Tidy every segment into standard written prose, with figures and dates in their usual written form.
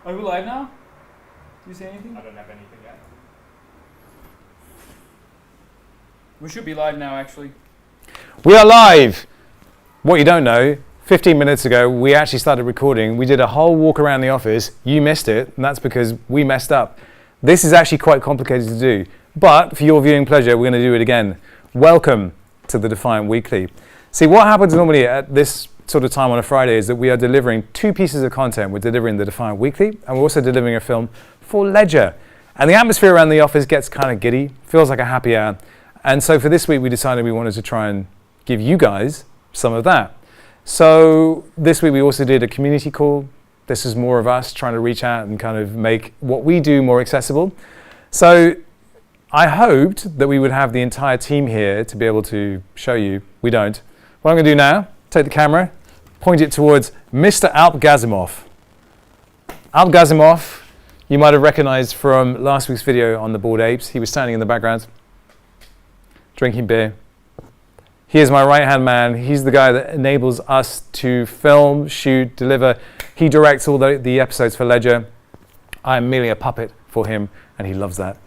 Are we live now? Do you say anything? I don't have anything yet. We should be live now, actually. We are live! What you don't know, 15 minutes ago, we actually started recording. We did a whole walk around the office. You missed it, and that's because we messed up. This is actually quite complicated to do, but for your viewing pleasure, we're going to do it again. Welcome to the Defiant Weekly. See, what happens normally at this sort of time on a Friday is that we are delivering two pieces of content. We're delivering the Defiant Weekly, and we're also delivering a film for Ledger. And the atmosphere around the office gets kind of giddy, feels like a happy hour. And so for this week, we decided we wanted to try and give you guys some of that. So this week, we also did a community call. This is more of us trying to reach out and kind of make what we do more accessible. So I hoped that we would have the entire team here to be able to show you. We don't. What I'm going to do now, take the camera, point it towards Mr. Alp Gazimov. Alp Gazimov, you might have recognized from last week's video on the Bored Apes. He was standing in the background, drinking beer. He is my right-hand man. He's the guy that enables us to film, shoot, deliver. He directs all the episodes for Ledger. I'm merely a puppet for him, and he loves that.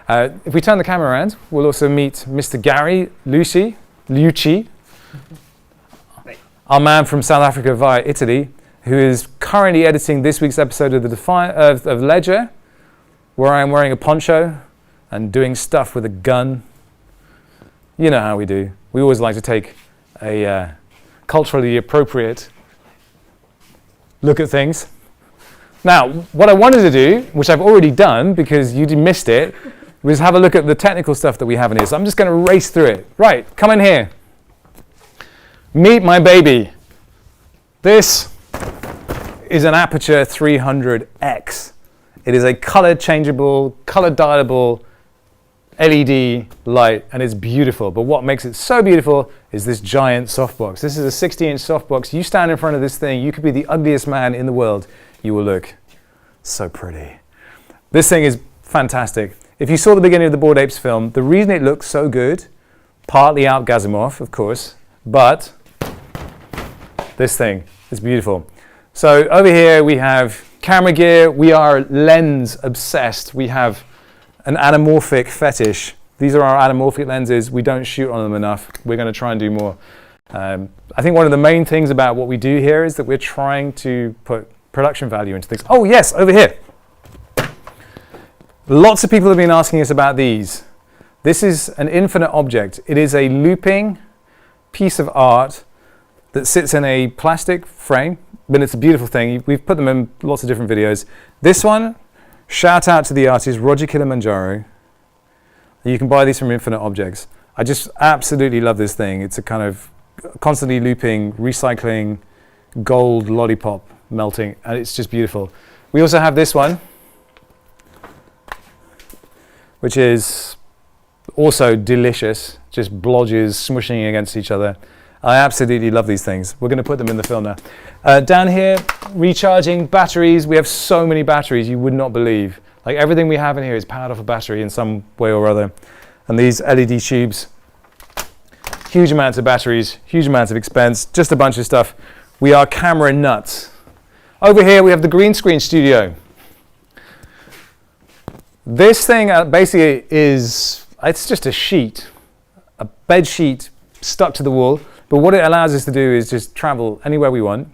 If we turn the camera around, we'll also meet Mr. Gary Lucci, our man from South Africa via Italy, who is currently editing this week's episode of of Ledger, where I'm wearing a poncho and doing stuff with a gun. You know how we do. We always like to take a culturally appropriate look at things. Now, what I wanted to do, which I've already done because you missed it, was have a look at the technical stuff that we have in here. So I'm just going to race through it. Right, come in here. Meet my baby. This is an Aperture 300X. It is a color changeable, color dialable LED light, and it's beautiful. But what makes it so beautiful is this giant softbox. This is a 60-inch softbox. You stand in front of this thing, you could be the ugliest man in the world. You will look so pretty. This thing is fantastic. If you saw the beginning of the Bored Apes film, the reason it looks so good, partly Alp Gazimov, of course, but this thing is beautiful. So over here we have camera gear. We are lens obsessed. We have an anamorphic fetish. These are our anamorphic lenses. We don't shoot on them enough. We're going to try and do more. I think one of the main things about what we do here is that we're trying to put production value into things. Oh yes, over here. Lots of people have been asking us about these. This is an infinite object. It is a looping piece of art that sits in a plastic frame, but it's a beautiful thing. We've put them in lots of different videos. This one, shout out to the artist Roger Kilimanjaro. You can buy these from Infinite Objects. I just absolutely love this thing. It's a kind of constantly looping, recycling, gold lollipop melting, and it's just beautiful. We also have this one, which is also delicious, just blodges smushing against each other. I absolutely love these things. We're going to put them in the film now. Down here, recharging batteries. We have so many batteries you would not believe. Like everything we have in here is powered off a battery in some way or other. And these LED tubes, huge amounts of batteries, huge amounts of expense, just a bunch of stuff. We are camera nuts. Over here we have the green screen studio. This thing basically it's just a sheet, a bed sheet stuck to the wall. But what it allows us to do is just travel anywhere we want.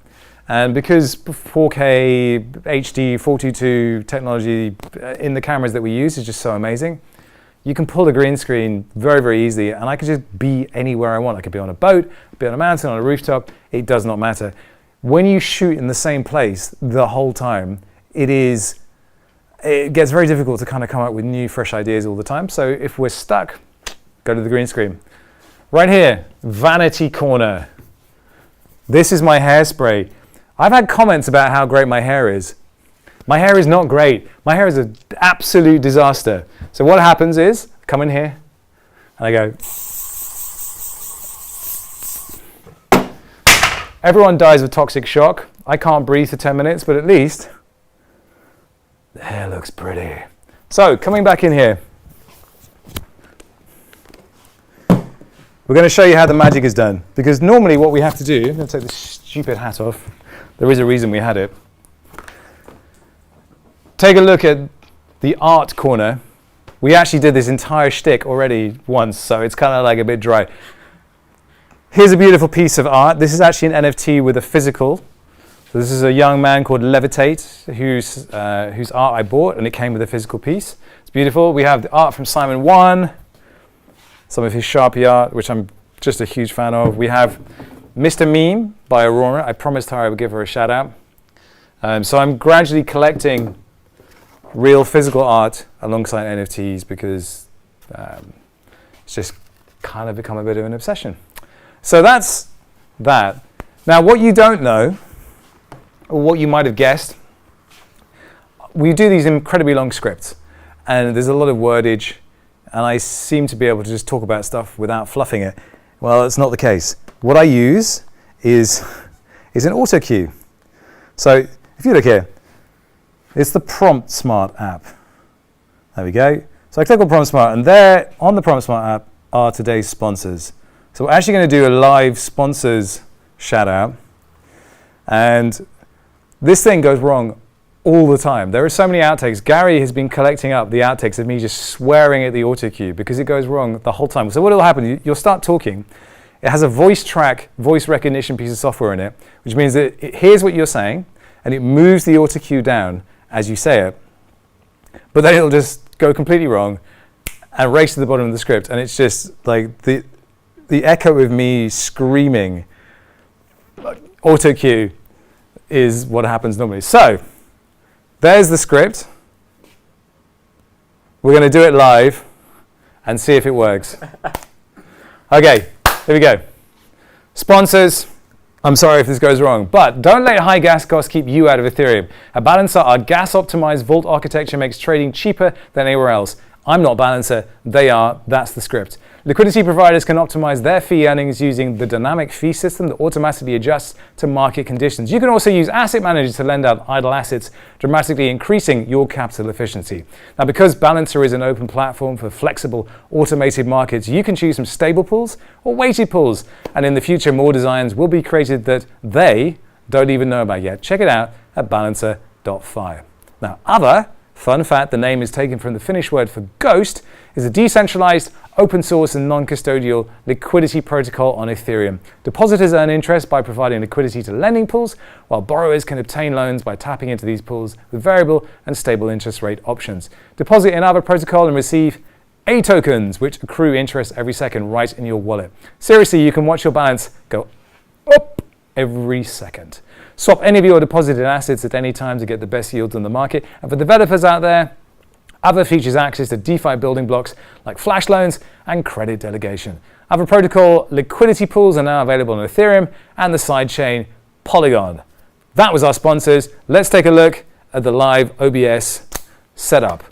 And because 4K, HD, 422 technology in the cameras that we use is just so amazing, you can pull the green screen very, very easily, and I could just be anywhere I want. I could be on a boat, be on a mountain, on a rooftop. It does not matter. When you shoot in the same place the whole time, it gets very difficult to kind of come up with new, fresh ideas all the time. So if we're stuck, go to the green screen. Right here, vanity corner. This is my hairspray. I've had comments about how great my hair is. My hair is not great. My hair is an absolute disaster. So what happens is, come in here, and I go. Everyone dies of toxic shock. I can't breathe for 10 minutes, but at least the hair looks pretty. So coming back in here. We're going to show you how the magic is done, because normally what we have to do, I'm going to take this stupid hat off, there is a reason we had it. take a look at the art corner. We actually did this entire shtick already once, so it's kind of like a bit dry. Here's a beautiful piece of art. This is actually an NFT with a physical. So this is a young man called Levitate, whose art I bought, and it came with a physical piece. It's beautiful. We have the art from Simon Wan, some of his Sharpie art, which I'm just a huge fan of. We have Mr. Meme by Aurora. I promised her I would give her a shout out. So I'm gradually collecting real physical art alongside NFTs because it's just kind of become a bit of an obsession. So that's that. Now, what you don't know, or what you might have guessed, we do these incredibly long scripts, and there's a lot of wordage, and I seem to be able to just talk about stuff without fluffing it. Well, it's not the case. What I use is an auto cue. So if you look here, it's the Prompt Smart app. There we go. So I click on Prompt Smart, and there on the Prompt Smart app are today's sponsors. So we're actually going to do a live sponsors shout out. And this thing goes wrong all the time. There are so many outtakes. Gary has been collecting up the outtakes of me just swearing at the auto cue because it goes wrong the whole time. So what will happen, you'll start talking. It has a voice track, voice recognition piece of software in it, which means that it hears what you're saying and it moves the auto cue down as you say it. But then it'll just go completely wrong and race to the bottom of the script. And it's just like the echo of me screaming auto cue is what happens normally. So there's the script. We're going to do it live and see if it works. Okay, here we go. Sponsors. I'm sorry if this goes wrong, but don't let high gas costs keep you out of Ethereum. At Balancer, our gas-optimized vault architecture makes trading cheaper than anywhere else. I'm not Balancer, they are, that's the script. Liquidity providers can optimize their fee earnings using the dynamic fee system that automatically adjusts to market conditions. You can also use asset managers to lend out idle assets, dramatically increasing your capital efficiency. Now, because Balancer is an open platform for flexible, automated markets, you can choose from stable pools or weighted pools. And in the future, more designs will be created that they don't even know about yet. Check it out at balancer.fi. Now, other fun fact, the name is taken from the Finnish word for ghost, is a decentralized, open source and non-custodial liquidity protocol on Ethereum. Depositors earn interest by providing liquidity to lending pools, while borrowers can obtain loans by tapping into these pools with variable and stable interest rate options. Deposit in our protocol and receive A tokens, which accrue interest every second right in your wallet. Seriously, you can watch your balance go up every second. Swap any of your deposited assets at any time to get the best yields on the market. And for developers out there, other features access to DeFi building blocks like flash loans and credit delegation. Other protocol liquidity pools are now available on Ethereum and the sidechain Polygon. That was our sponsors. Let's take a look at the live OBS setup.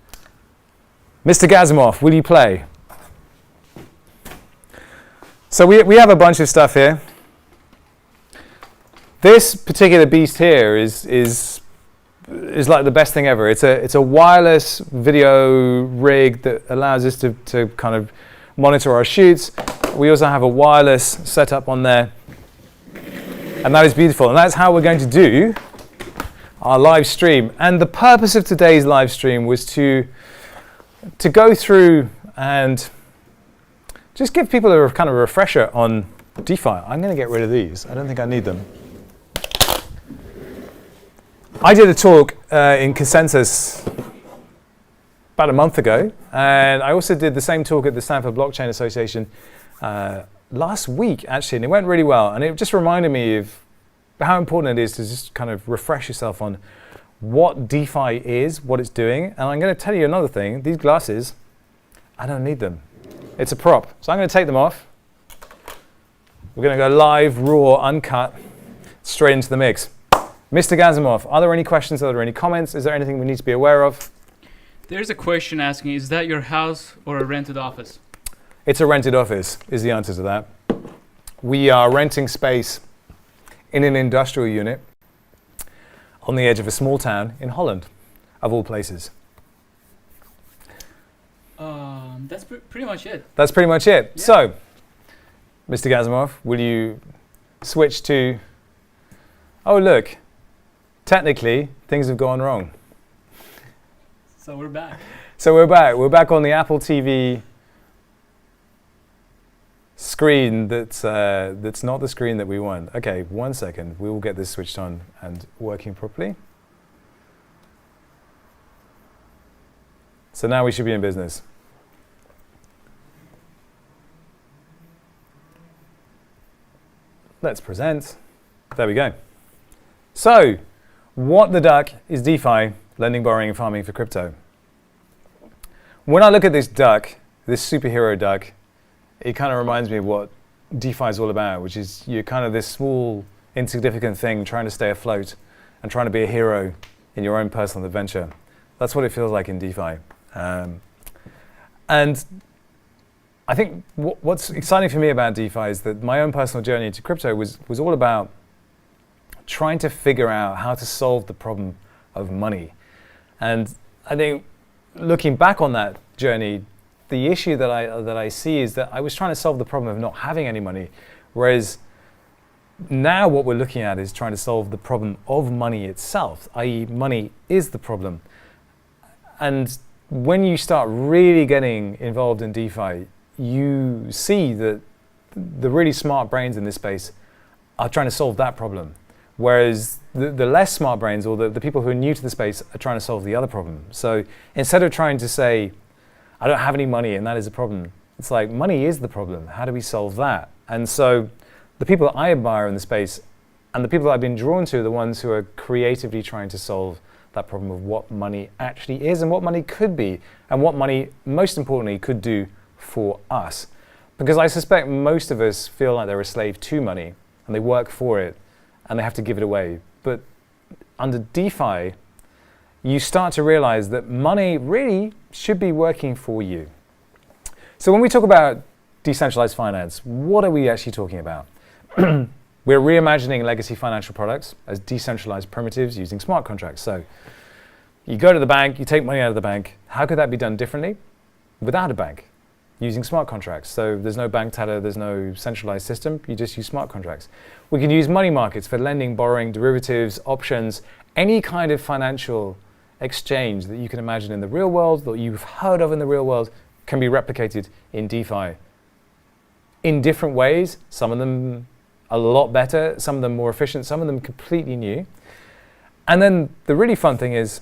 Mr. Gazimov, will you play? So we have a bunch of stuff here. This particular beast here is like the best thing ever. It's a wireless video rig that allows us to kind of monitor our shoots. We also have a wireless setup on there, and that is beautiful. And that's how we're going to do our live stream. And the purpose of today's live stream was to go through and just give people a kind of a refresher on DeFi. I'm going to get rid of these. I don't think I need them. I did a talk in Consensus about a month ago, and I also did the same talk at the Stanford Blockchain Association last week, actually, and it went really well. And it just reminded me of how important it is to just kind of refresh yourself on what DeFi is, what it's doing. And I'm going to tell you another thing. These glasses, I don't need them. It's a prop. So I'm going to take them off. We're going to go live, raw, uncut, straight into the mix. Mr. Gazimov, are there any questions? Are there any comments? Is there anything we need to be aware of? There's a question asking, is that your house or a rented office? It's a rented office, is the answer to that. We are renting space in an industrial unit on the edge of a small town in Holland, of all places. That's pretty much it. That's pretty much it. Yeah. So, Mr. Gazimov, will you switch to... Oh, look. Technically, things have gone wrong. So we're back. So we're back. We're back on the Apple TV screen that's not the screen that we want. Okay, 1 second. We will get this switched on and working properly. So now we should be in business. Let's present. There we go. So, what the duck is DeFi, lending, borrowing, and farming for crypto? When I look at this duck, this superhero duck, it kind of reminds me of what DeFi is all about, which is you're kind of this small, insignificant thing trying to stay afloat and trying to be a hero in your own personal adventure. That's what it feels like in DeFi. And I think what's exciting for me about DeFi is that my own personal journey into crypto was all about trying to figure out how to solve the problem of money. And I think looking back on that journey, the issue that I see is that I was trying to solve the problem of not having any money, whereas now what we're looking at is trying to solve the problem of money itself, i.e. money is the problem. And when you start really getting involved in DeFi, you see that the really smart brains in this space are trying to solve that problem. Whereas the less smart brains, or the people who are new to the space, are trying to solve the other problem. So instead of trying to say, I don't have any money and that is a problem, it's like, money is the problem. How do we solve that? And so the people that I admire in the space and the people that I've been drawn to are the ones who are creatively trying to solve that problem of what money actually is and what money could be and what money, most importantly, could do for us. Because I suspect most of us feel like they're a slave to money and they work for it and they have to give it away. But under DeFi, you start to realize that money really should be working for you. So when we talk about decentralized finance, what are we actually talking about? We're reimagining legacy financial products as decentralized primitives using smart contracts. So you go to the bank, you take money out of the bank. How could that be done differently? Without a bank, using smart contracts. So there's no bank teller, there's no centralized system, you just use smart contracts. We can use money markets for lending, borrowing, derivatives, options, any kind of financial exchange that you can imagine in the real world, that you've heard of in the real world, can be replicated in DeFi. In different ways, some of them a lot better, some of them more efficient, some of them completely new. And then the really fun thing is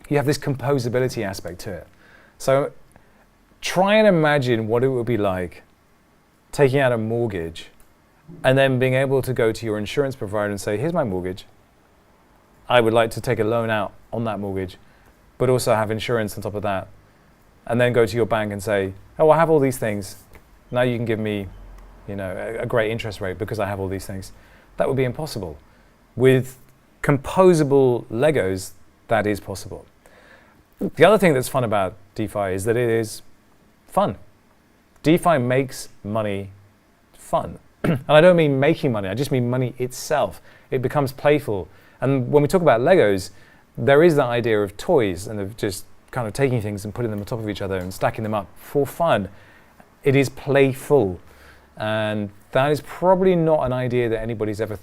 you have this composability aspect to it. So try and imagine what it would be like taking out a mortgage and then being able to go to your insurance provider and say, here's my mortgage. I would like to take a loan out on that mortgage, but also have insurance on top of that. And then go to your bank and say, oh, I have all these things. Now you can give me, a great interest rate because I have all these things. That would be impossible. With composable Legos, that is possible. The other thing that's fun about DeFi is that it is fun. DeFi makes money fun. And I don't mean making money, I just mean money itself. It becomes playful. And when we talk about Legos, there is that idea of toys and of just kind of taking things and putting them on top of each other and stacking them up for fun. It is playful. And that is probably not an idea that anybody's ever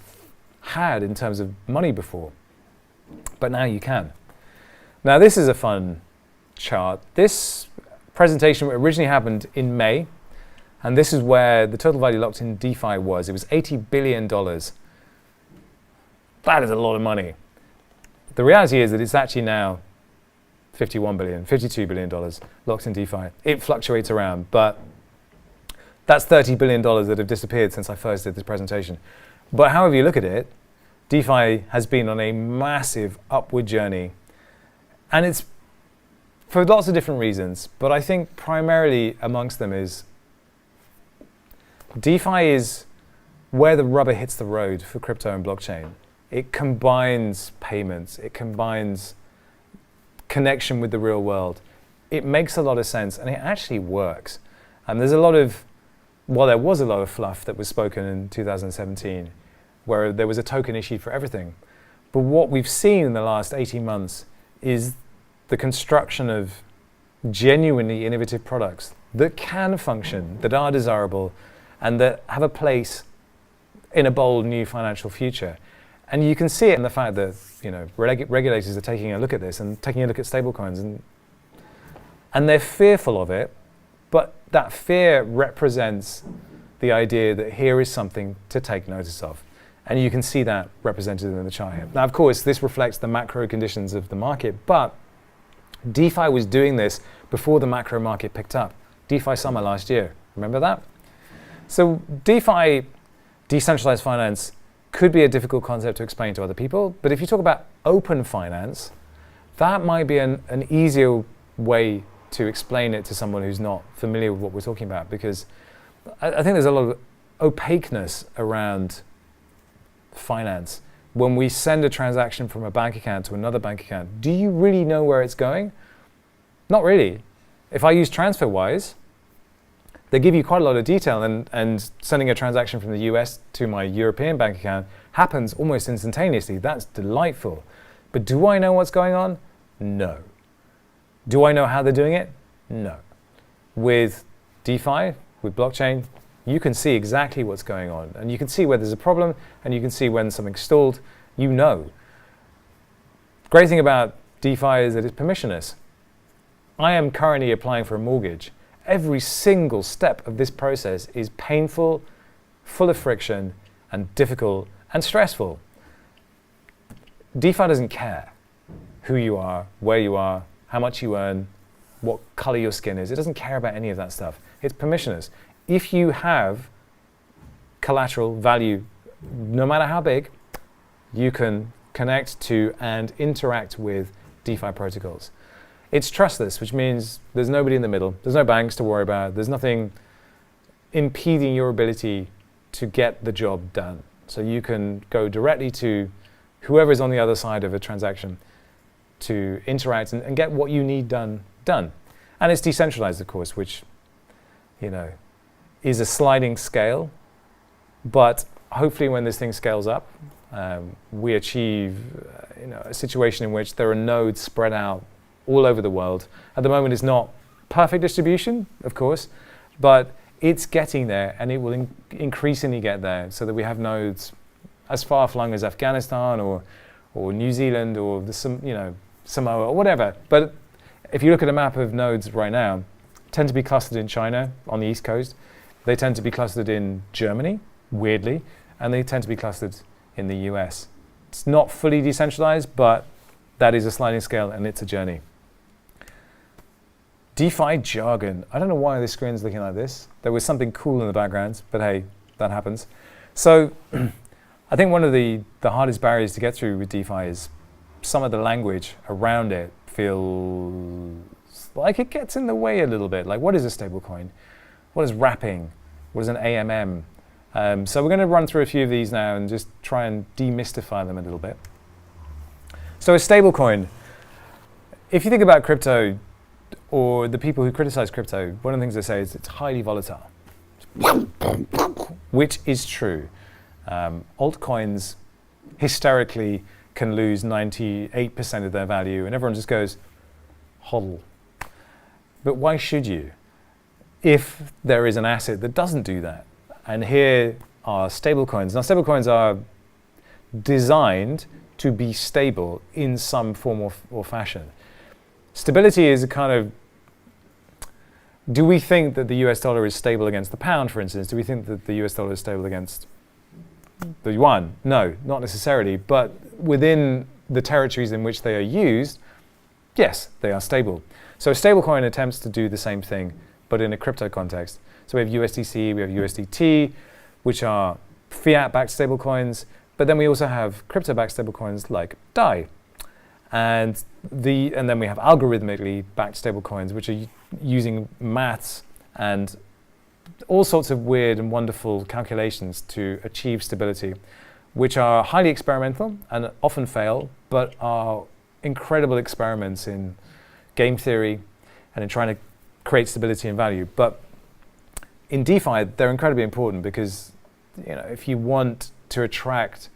had in terms of money before. But now you can. Now this is a fun chart. This presentation originally happened in May, and this is where the total value locked in DeFi was. It was $80 billion. That is a lot of money. The reality is that it's actually now $51 billion, $52 billion locked in DeFi. It fluctuates around, but that's $30 billion that have disappeared since I first did this presentation. But however you look at it, DeFi has been on a massive upward journey. And it's for lots of different reasons. But I think primarily amongst them is DeFi is where the rubber hits the road for crypto and blockchain. It combines payments. It combines connection with the real world. It makes a lot of sense, and it actually works. And there's a lot of, well, there was a lot of fluff that was spoken in 2017, where there was a token issued for everything. But what we've seen in the last 18 months is the construction of genuinely innovative products that can function, that are desirable, and that have a place in a bold new financial future. And you can see it in the fact that regulators are taking a look at this and taking a look at stablecoins, and they're fearful of it, but that fear represents the idea that here is something to take notice of. And you can see that represented in the chart here. Now, of course, this reflects the macro conditions of the market, but DeFi was doing this before the macro market picked up. DeFi summer last year, remember that? So DeFi, decentralized finance, could be a difficult concept to explain to other people, but if you talk about open finance, that might be an easier way to explain it to someone who's not familiar with what we're talking about, because I think there's a lot of opaqueness around finance. When we send a transaction from a bank account to another bank account, do you really know where it's going? Not really. If I use TransferWise, they give you quite a lot of detail, and sending a transaction from the US to my European bank account happens almost instantaneously. That's delightful. But do I know what's going on? No. Do I know how they're doing it? No. With DeFi, with blockchain, you can see exactly what's going on, and you can see where there's a problem, and you can see when something's stalled. You know. Great thing about DeFi is that it's permissionless. I am currently applying for a mortgage. Every single step of this process is painful, full of friction, and difficult and stressful. DeFi doesn't care who you are, where you are, how much you earn, what color your skin is. It doesn't care about any of that stuff. It's permissionless. If you have collateral value, no matter how big, you can connect to and interact with DeFi protocols. It's trustless, which means there's nobody in the middle. There's no banks to worry about. There's nothing impeding your ability to get the job done. So you can go directly to whoever is on the other side of a transaction to interact and get what you need done. And it's decentralized, of course, which, is a sliding scale. But hopefully when this thing scales up, we achieve a situation in which there are nodes spread out all over the world. At the moment, it's not perfect distribution, of course, but it's getting there, and it will increasingly get there, so that we have nodes as far flung as Afghanistan or New Zealand or Samoa or whatever. But if you look at a map of nodes right now, tend to be clustered in China on the East Coast. They tend to be clustered in Germany, weirdly, and they tend to be clustered in the US. It's not fully decentralized, but that is a sliding scale, and it's a journey. DeFi jargon. I don't know why this screen's looking like this. There was something cool in the background, but hey, that happens. So I think one of the hardest barriers to get through with DeFi is some of the language around it feels like it gets in the way a little bit. Like, what is a stablecoin? What is wrapping? What is an AMM? So we're going to run through a few of these now and just try and demystify them a little bit. So a stablecoin, if you think about crypto, or the people who criticize crypto, one of the things they say is it's highly volatile, which is true. Altcoins hysterically can lose 98% of their value, and everyone just goes, hodl. But why should you, if there is an asset that doesn't do that? And here are stablecoins. Now, stablecoins are designed to be stable in some form or fashion. Stability is a kind of, do we think that the US dollar is stable against the pound, for instance? Do we think that the US dollar is stable against the yuan? No, not necessarily. But within the territories in which they are used, yes, they are stable. So a stablecoin attempts to do the same thing, but in a crypto context. So we have USDC, we have USDT, which are fiat-backed stablecoins, but then we also have crypto-backed stablecoins like DAI. And then we have algorithmically backed stablecoins, which are using maths and all sorts of weird and wonderful calculations to achieve stability, which are highly experimental and often fail, but are incredible experiments in game theory and in trying to create stability and value. But in DeFi, they're incredibly important because, if you want to attract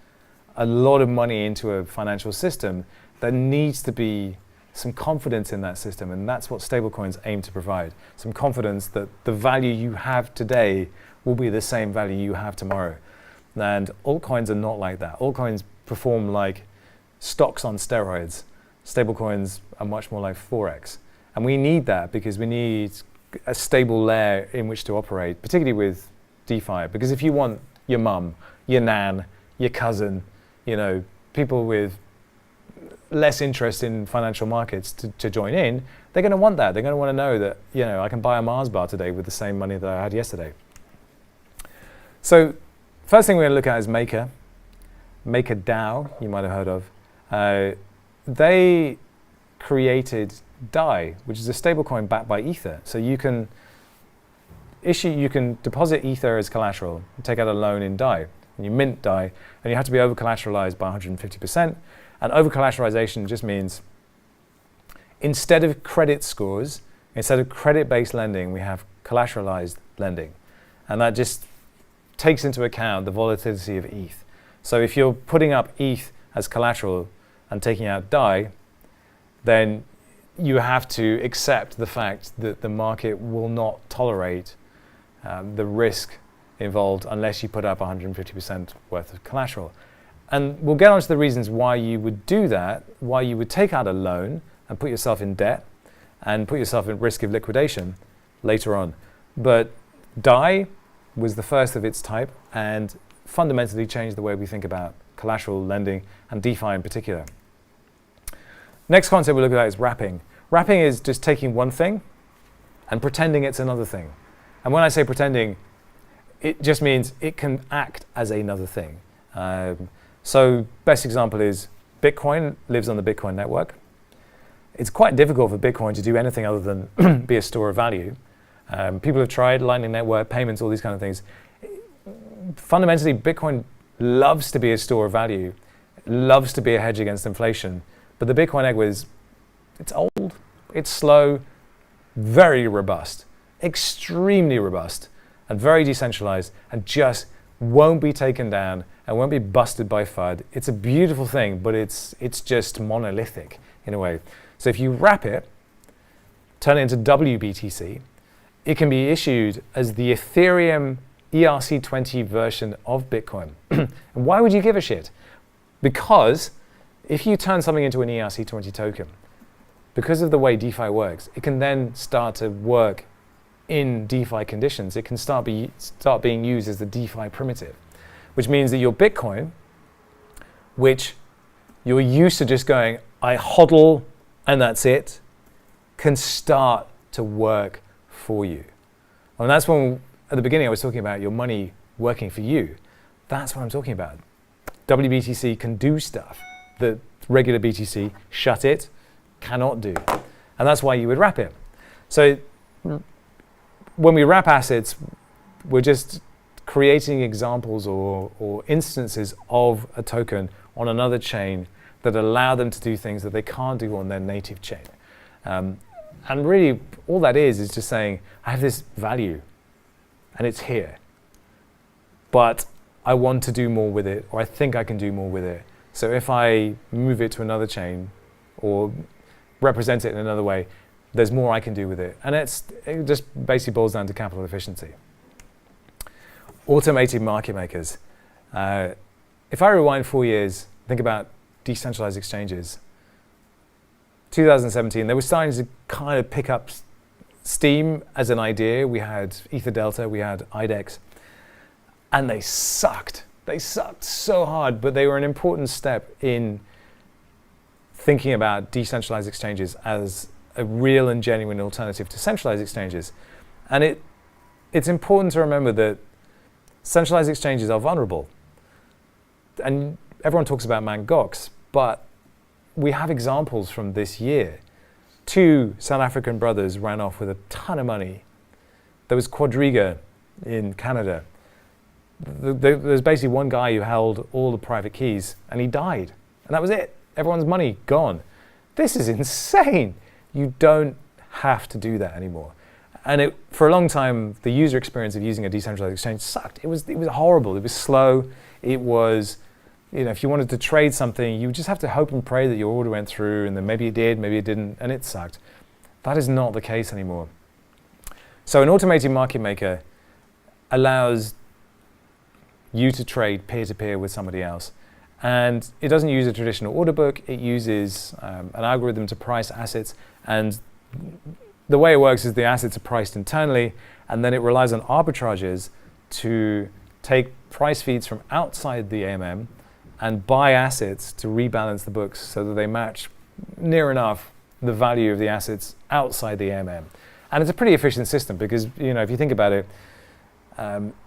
a lot of money into a financial system, there needs to be some confidence in that system, and that's what stablecoins aim to provide. Some confidence that the value you have today will be the same value you have tomorrow. And altcoins are not like that. Altcoins perform like stocks on steroids. Stablecoins are much more like Forex. And we need that because we need a stable layer in which to operate, particularly with DeFi. Because if you want your mum, your nan, your cousin, people with less interest in financial markets to join in, they're going to want that. They're going to want to know that, I can buy a Mars bar today with the same money that I had yesterday. So first thing we're going to look at is Maker. MakerDAO, you might have heard of. They created DAI, which is a stablecoin backed by Ether. So you can deposit Ether as collateral, take out a loan in DAI, and you mint DAI, and you have to be over collateralized by 150%. And over collateralization just means instead of credit scores, instead of credit-based lending, we have collateralized lending. And that just takes into account the volatility of ETH. So if you're putting up ETH as collateral and taking out DAI, then you have to accept the fact that the market will not tolerate the risk involved unless you put up 150% worth of collateral. And we'll get on to the reasons why you would do that, why you would take out a loan and put yourself in debt and put yourself at risk of liquidation later on. But DAI was the first of its type and fundamentally changed the way we think about collateral lending and DeFi in particular. Next concept we'll look at is wrapping. Wrapping is just taking one thing and pretending it's another thing. And when I say pretending, it just means it can act as another thing. So best example is Bitcoin lives on the Bitcoin network. It's quite difficult for Bitcoin to do anything other than be a store of value. People have tried Lightning Network, payments, all these kind of things. Fundamentally, Bitcoin loves to be a store of value, loves to be a hedge against inflation. But the Bitcoin network it's old, it's slow, very robust, extremely robust, and very decentralized, and just won't be taken down and won't be busted by FUD. It's a beautiful thing, but it's just monolithic in a way. So if you wrap it, turn it into WBTC, it can be issued as the Ethereum ERC20 version of Bitcoin. And why would you give a shit? Because if you turn something into an ERC20 token, because of the way DeFi works, it can then start to work in DeFi conditions. It can start being used as the DeFi primitive, which means that your Bitcoin, which you're used to just going, I hodl and that's it, can start to work for you. And that's when, at the beginning, I was talking about your money working for you. That's what I'm talking about. WBTC can do stuff that regular BTC, shut it, cannot do. And that's why you would wrap it. So when we wrap assets, we're just creating examples or instances of a token on another chain that allow them to do things that they can't do on their native chain. And really, all that is just saying, I have this value, and it's here. But I want to do more with it, or I think I can do more with it. So if I move it to another chain, or represent it in another way, there's more I can do with it. And it just basically boils down to capital efficiency. Automated market makers. If I rewind 4 years, think about decentralized exchanges. 2017, they were starting to kind of pick up steam as an idea. We had Ether Delta, we had IDEX, and they sucked. They sucked so hard, but they were an important step in thinking about decentralized exchanges as a real and genuine alternative to centralized exchanges. And it's important to remember that centralized exchanges are vulnerable. And everyone talks about Mt. Gox, but we have examples from this year. 2 South African brothers ran off with a ton of money. There was Quadriga in Canada. There's basically one guy who held all the private keys, and he died. And that was it. Everyone's money gone. This is insane. You don't have to do that anymore. And for a long time, the user experience of using a decentralized exchange sucked. It was horrible. It was slow. It was, if you wanted to trade something, you just have to hope and pray that your order went through, and then maybe it did, maybe it didn't, and it sucked. That is not the case anymore. So an automated market maker allows you to trade peer-to-peer with somebody else. And it doesn't use a traditional order book. It uses an algorithm to price assets. And the way it works is the assets are priced internally, and then it relies on arbitrages to take price feeds from outside the AMM and buy assets to rebalance the books so that they match near enough the value of the assets outside the AMM. And it's a pretty efficient system because, if you think about it,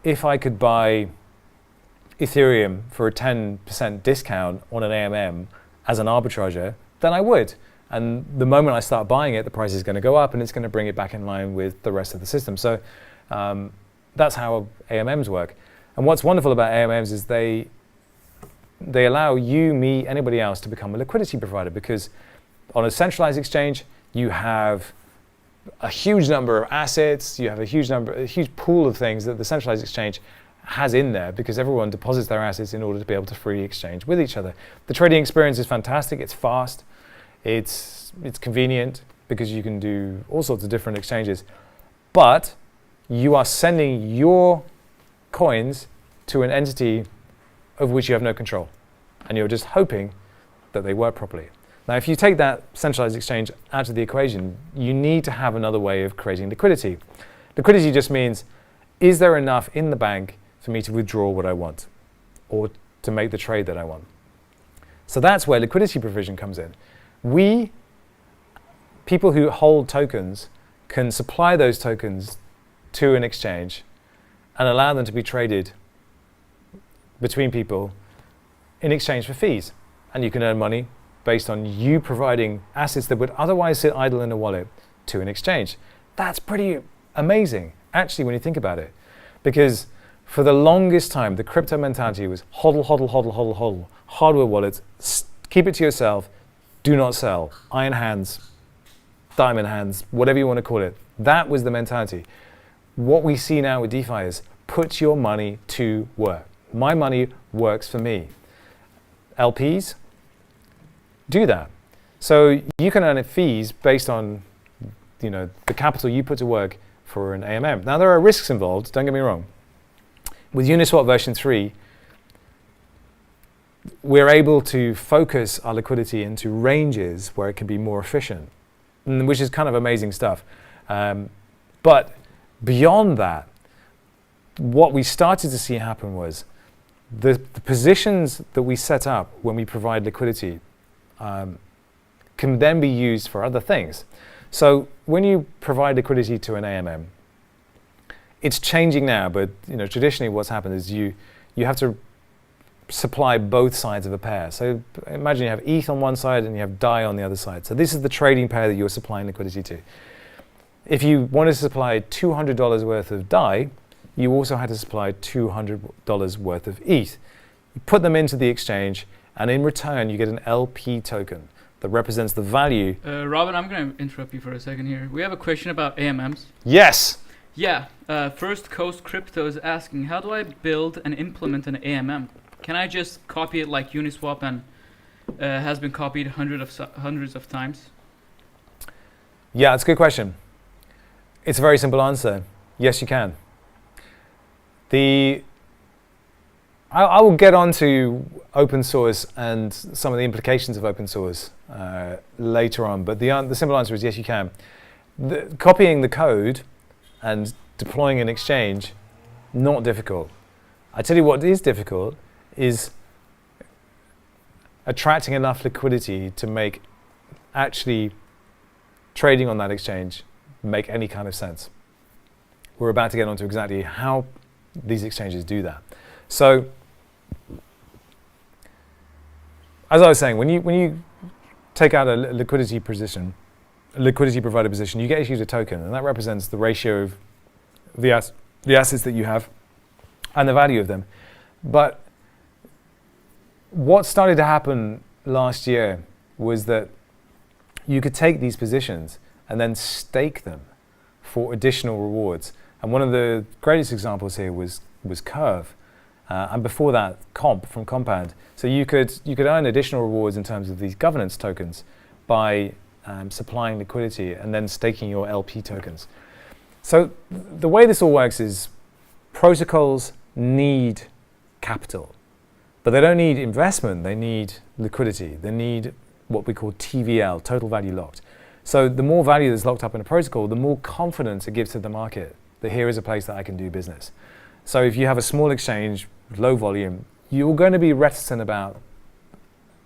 if I could buy Ethereum for a 10% discount on an AMM as an arbitrager, then I would. And the moment I start buying it, the price is going to go up and it's going to bring it back in line with the rest of the system. So that's how AMMs work. And what's wonderful about AMMs is they allow you, me, anybody else to become a liquidity provider, because on a centralized exchange, you have a huge number of assets, you have a huge pool of things that the centralized exchange has in there because everyone deposits their assets in order to be able to freely exchange with each other. The trading experience is fantastic, it's fast, it's convenient because you can do all sorts of different exchanges, but you are sending your coins to an entity over which you have no control, and you're just hoping that they work properly. Now, if you take that centralized exchange out of the equation, you need to have another way of creating liquidity. Liquidity just means, is there enough in the bank for me to withdraw what I want or to make the trade that I want? So that's where liquidity provision comes in. We, people who hold tokens, can supply those tokens to an exchange and allow them to be traded between people in exchange for fees. And you can earn money based on you providing assets that would otherwise sit idle in a wallet to an exchange. That's pretty amazing, actually, when you think about it. Because for the longest time, the crypto mentality was hodl, hodl, hodl, hodl, hodl. Hardware wallets, keep it to yourself, do not sell. Iron hands, diamond hands, whatever you want to call it. That was the mentality. What we see now with DeFi is put your money to work. My money works for me. LPs, do that. So you can earn fees based on the capital you put to work for an AMM. Now, there are risks involved, don't get me wrong. With Uniswap version 3, we're able to focus our liquidity into ranges where it can be more efficient, which is kind of amazing stuff. But beyond that, what we started to see happen was the positions that we set up when we provide liquidity can then be used for other things. So when you provide liquidity to an AMM, it's changing now, but traditionally what's happened is you have to supply both sides of a pair. So imagine you have ETH on one side and you have DAI on the other side. So this is the trading pair that you're supplying liquidity to. If you wanted to supply $200 worth of DAI, you also had to supply $200 worth of ETH. You put them into the exchange, and in return, you get an LP token that represents the value. Robin, I'm going to interrupt you for a second here. We have a question about AMMs. Yes. Yeah. First Coast Crypto is asking, how do I build and implement an AMM? Can I just copy it like Uniswap and has been copied hundreds of times? Yeah, it's a good question. It's a very simple answer. Yes, you can. I will get on to open source and some of the implications of open source later on, but the simple answer is yes, you can. Copying the code and deploying an exchange, not difficult. I tell you what is difficult is attracting enough liquidity to make actually trading on that exchange make any kind of sense. We're about to get onto exactly how these exchanges do that. So, as I was saying, when you take out a liquidity provider position, you get issued a token, and that represents the ratio of the assets that you have and the value of them. But what started to happen last year was that you could take these positions and then stake them for additional rewards. And one of the greatest examples here was Curve. And before that, Comp from Compound. So you could earn additional rewards in terms of these governance tokens by supplying liquidity and then staking your LP tokens. So the way this all works is protocols need capital. But they don't need investment, they need liquidity. They need what we call TVL, total value locked. So the more value that's locked up in a protocol, the more confidence it gives to the market that here is a place that I can do business. So if you have a small exchange, low volume, you're going to be reticent about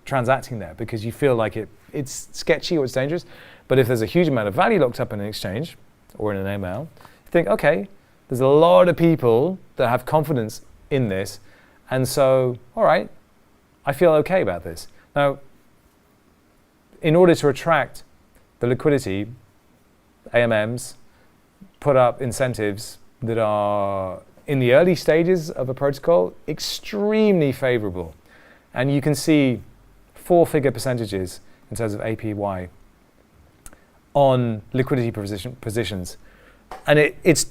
transacting there because you feel like it's sketchy or it's dangerous. But if there's a huge amount of value locked up in an exchange or in an ML, you think, okay, there's a lot of people that have confidence in this. And so, all right, I feel okay about this. Now, in order to attract the liquidity, AMMs put up incentives that are, in the early stages of a protocol, extremely favorable. And you can see 4-figure percentages in terms of APY on liquidity positions. And it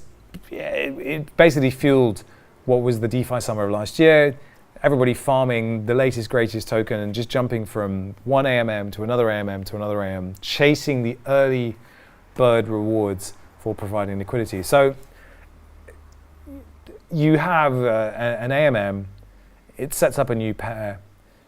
basically fueled what was the DeFi summer of last year. Everybody farming the latest, greatest token and just jumping from one AMM to another AMM to another AMM, chasing the early bird rewards for providing liquidity. So you have an AMM, it sets up a new pair,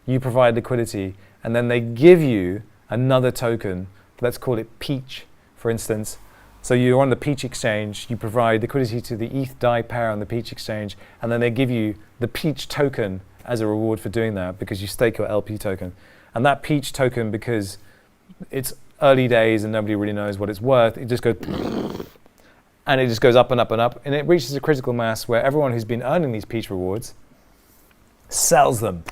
you provide liquidity, and then they give you another token, let's call it Peach, for instance. So you're on the Peach exchange, you provide liquidity to the ETH DAI pair on the Peach exchange, and then they give you the Peach token as a reward for doing that because you stake your LP token. And that Peach token, because it's early days and nobody really knows what it's worth, it just goes and it just goes up and up and up, and it reaches a critical mass where everyone who's been earning these Peach rewards sells them.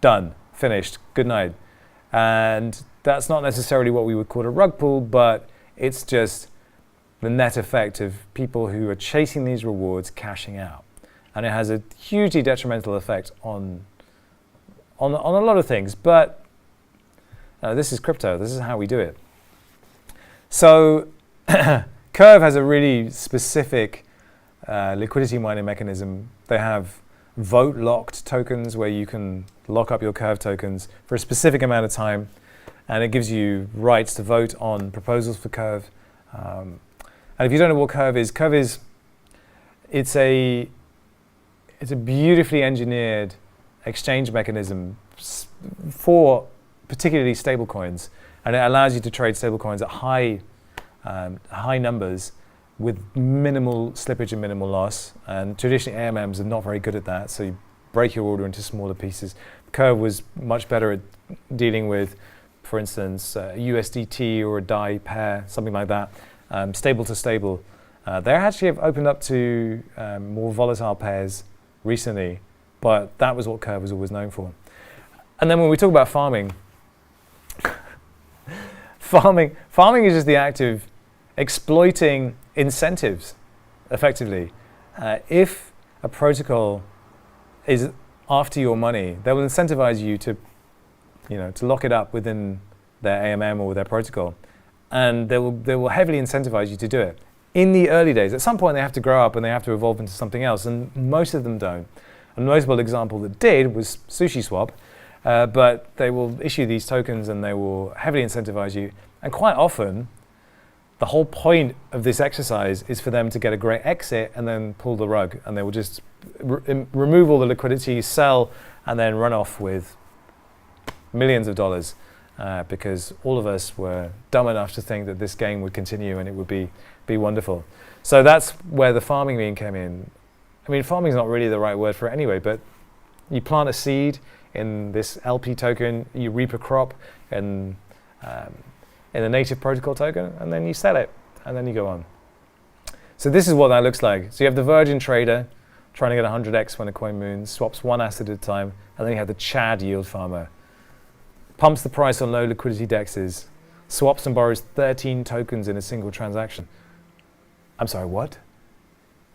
Done, finished, good night. And that's not necessarily what we would call a rug pull, but it's just the net effect of people who are chasing these rewards cashing out. And it has a hugely detrimental effect on a lot of things. But this is crypto. This is how we do it. So Curve has a really specific liquidity mining mechanism. They have vote-locked tokens where you can lock up your Curve tokens for a specific amount of time. And it gives you rights to vote on proposals for Curve. And if you don't know what Curve is it's a beautifully engineered exchange mechanism for particularly stablecoins, and it allows you to trade stablecoins at high numbers with minimal slippage and minimal loss. And traditionally AMMs are not very good at that, so you break your order into smaller pieces. Curve was much better at dealing with, for instance, USDT or a DAI pair, something like that, stable to stable. They actually have opened up to more volatile pairs recently, but that was what Curve was always known for. And then when we talk about farming, farming is just the act of exploiting incentives, effectively. If a protocol is after your money, they will incentivize you to lock it up within their AMM or their protocol, and they will heavily incentivize you to do it. In the early days, at some point they have to grow up and they have to evolve into something else, and most of them don't. A notable example that did was SushiSwap, but they will issue these tokens and they will heavily incentivize you, and quite often the whole point of this exercise is for them to get a great exit and then pull the rug, and they will just remove all the liquidity, sell, and then run off with millions of dollars, because all of us were dumb enough to think that this game would continue and it would be wonderful. So that's where the farming meme came in. I mean, farming is not really the right word for it anyway, but you plant a seed in this LP token, you reap a crop in a native protocol token, and then you sell it, and then you go on. So this is what that looks like. So you have the Virgin trader trying to get 100x when a coin moons, swaps one asset at a time, and then you have the Chad yield farmer. Pumps the price on low liquidity dexes, swaps and borrows 13 tokens in a single transaction. I'm sorry, what?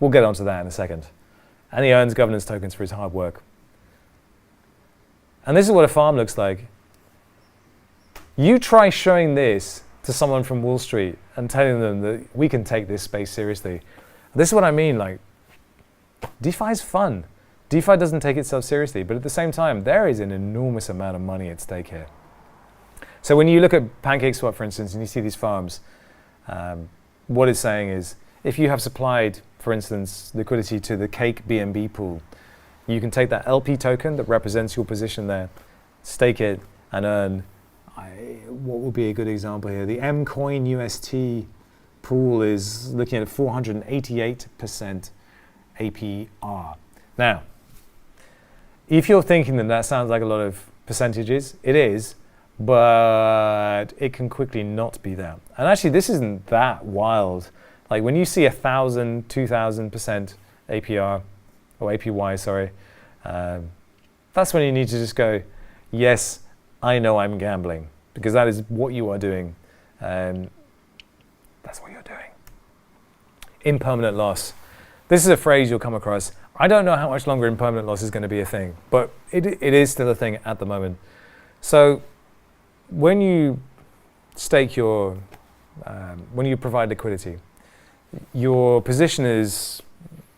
We'll get onto that in a second. And he earns governance tokens for his hard work. And this is what a farm looks like. You try showing this to someone from Wall Street and telling them that we can take this space seriously. This is what I mean, like, DeFi is fun. DeFi doesn't take itself seriously, but at the same time, there is an enormous amount of money at stake here. So when you look at PancakeSwap, for instance, and you see these farms, what it's saying is, if you have supplied, for instance, liquidity to the Cake BNB pool, You can take that LP token that represents your position there, stake it, and earn, what would be a good example here? The Mcoin UST pool is looking at 488% APR. Now, if you're thinking that that sounds like a lot of percentages, it is, but it can quickly not be that. And actually, this isn't that wild. Like when you see 1,000, 2,000% APR, or APY, sorry, that's when you need to just go, yes, I know I'm gambling, because that is what you are doing. That's what you're doing. Impermanent loss. This is a phrase you'll come across. I don't know how much longer impermanent loss is going to be a thing, but it is still a thing at the moment. So when you stake your, when you provide liquidity, your position is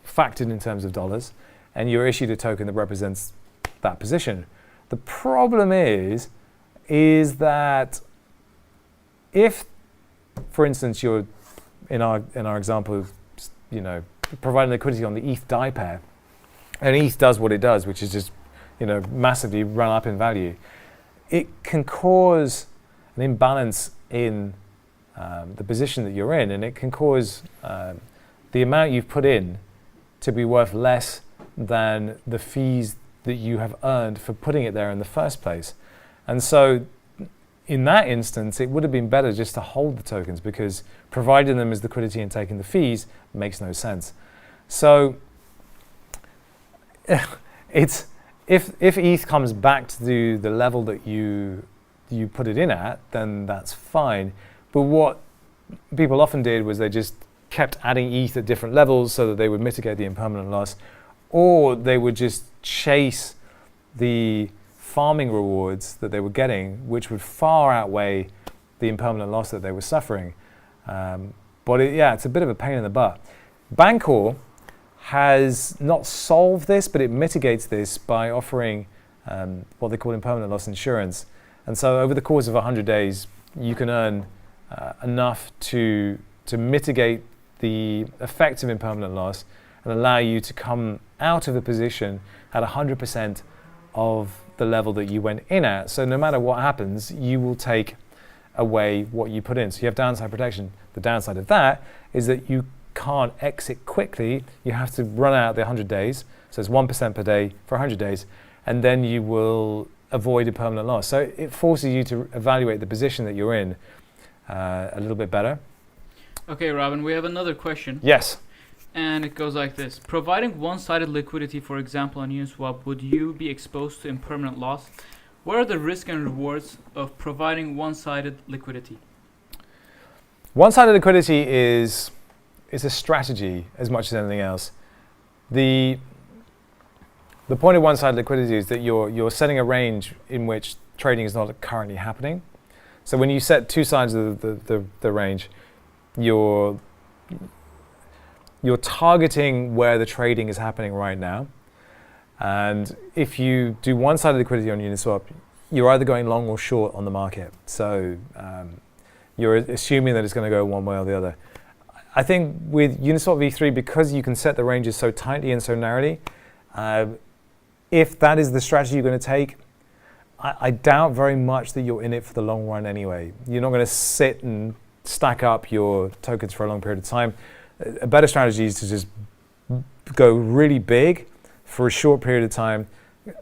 factored in terms of dollars, and you're issued a token that represents that position. The problem is that if, for instance, you're in our example, you know, providing liquidity on the ETH DAI pair, and ETH does what it does, which is just, you know, massively run up in value, it can cause an imbalance in the position that you're in, and it can cause the amount you've put in to be worth less than the fees that you have earned for putting it there in the first place. And so in that instance, it would have been better just to hold the tokens, because providing them as liquidity and taking the fees makes no sense. So it's if ETH comes back to the level that you put it in at, then that's fine. But what people often did was they just kept adding ETH at different levels so that they would mitigate the impermanent loss, or they would just chase the farming rewards that they were getting, which would far outweigh the impermanent loss that they were suffering. But it's a bit of a pain in the butt. Bancor has not solved this, but it mitigates this by offering what they call impermanent loss insurance. And so over the course of 100 days, you can earn enough to mitigate the effects of impermanent loss and allow you to come out of the position at 100% of the level that you went in at. So no matter what happens, you will take away what you put in. So you have downside protection. The downside of that is that you can't exit quickly. You have to run out the 100 days. So it's 1% per day for 100 days. And then you will avoid impermanent loss. So it forces you to evaluate the position that you're in a little bit better. Okay, Robin, we have another question. Yes. And it goes like this. Providing one-sided liquidity, for example, on Uniswap, would you be exposed to impermanent loss? What are the risks and rewards of providing one-sided liquidity? One-sided liquidity is a strategy as much as anything else. The point of one-sided liquidity is that you're setting a range in which trading is not currently happening. So when you set two sides of the range, you're targeting where the trading is happening right now. And if you do one-sided liquidity on Uniswap, you're either going long or short on the market. So you're assuming that it's going to go one way or the other. I think with Uniswap v3, because you can set the ranges so tightly and so narrowly, if that is the strategy you're going to take, I doubt very much that you're in it for the long run anyway. You're not going to sit and stack up your tokens for a long period of time. A better strategy is to just go really big for a short period of time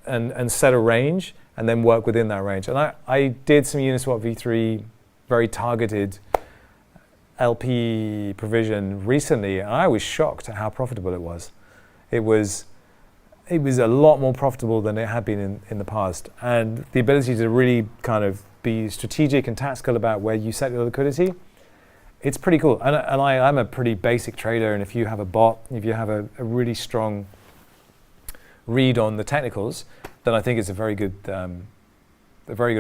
and set a range and then work within that range. And I did some Uniswap v3 very targeted LP provision recently, and I was shocked at how profitable it was. It was a lot more profitable than it had been in the past. And the ability to really kind of be strategic and tactical about where you set your liquidity, it's pretty cool. And I'm a pretty basic trader, and if you have a bot, if you have a really strong read on the technicals, then I think it's a very good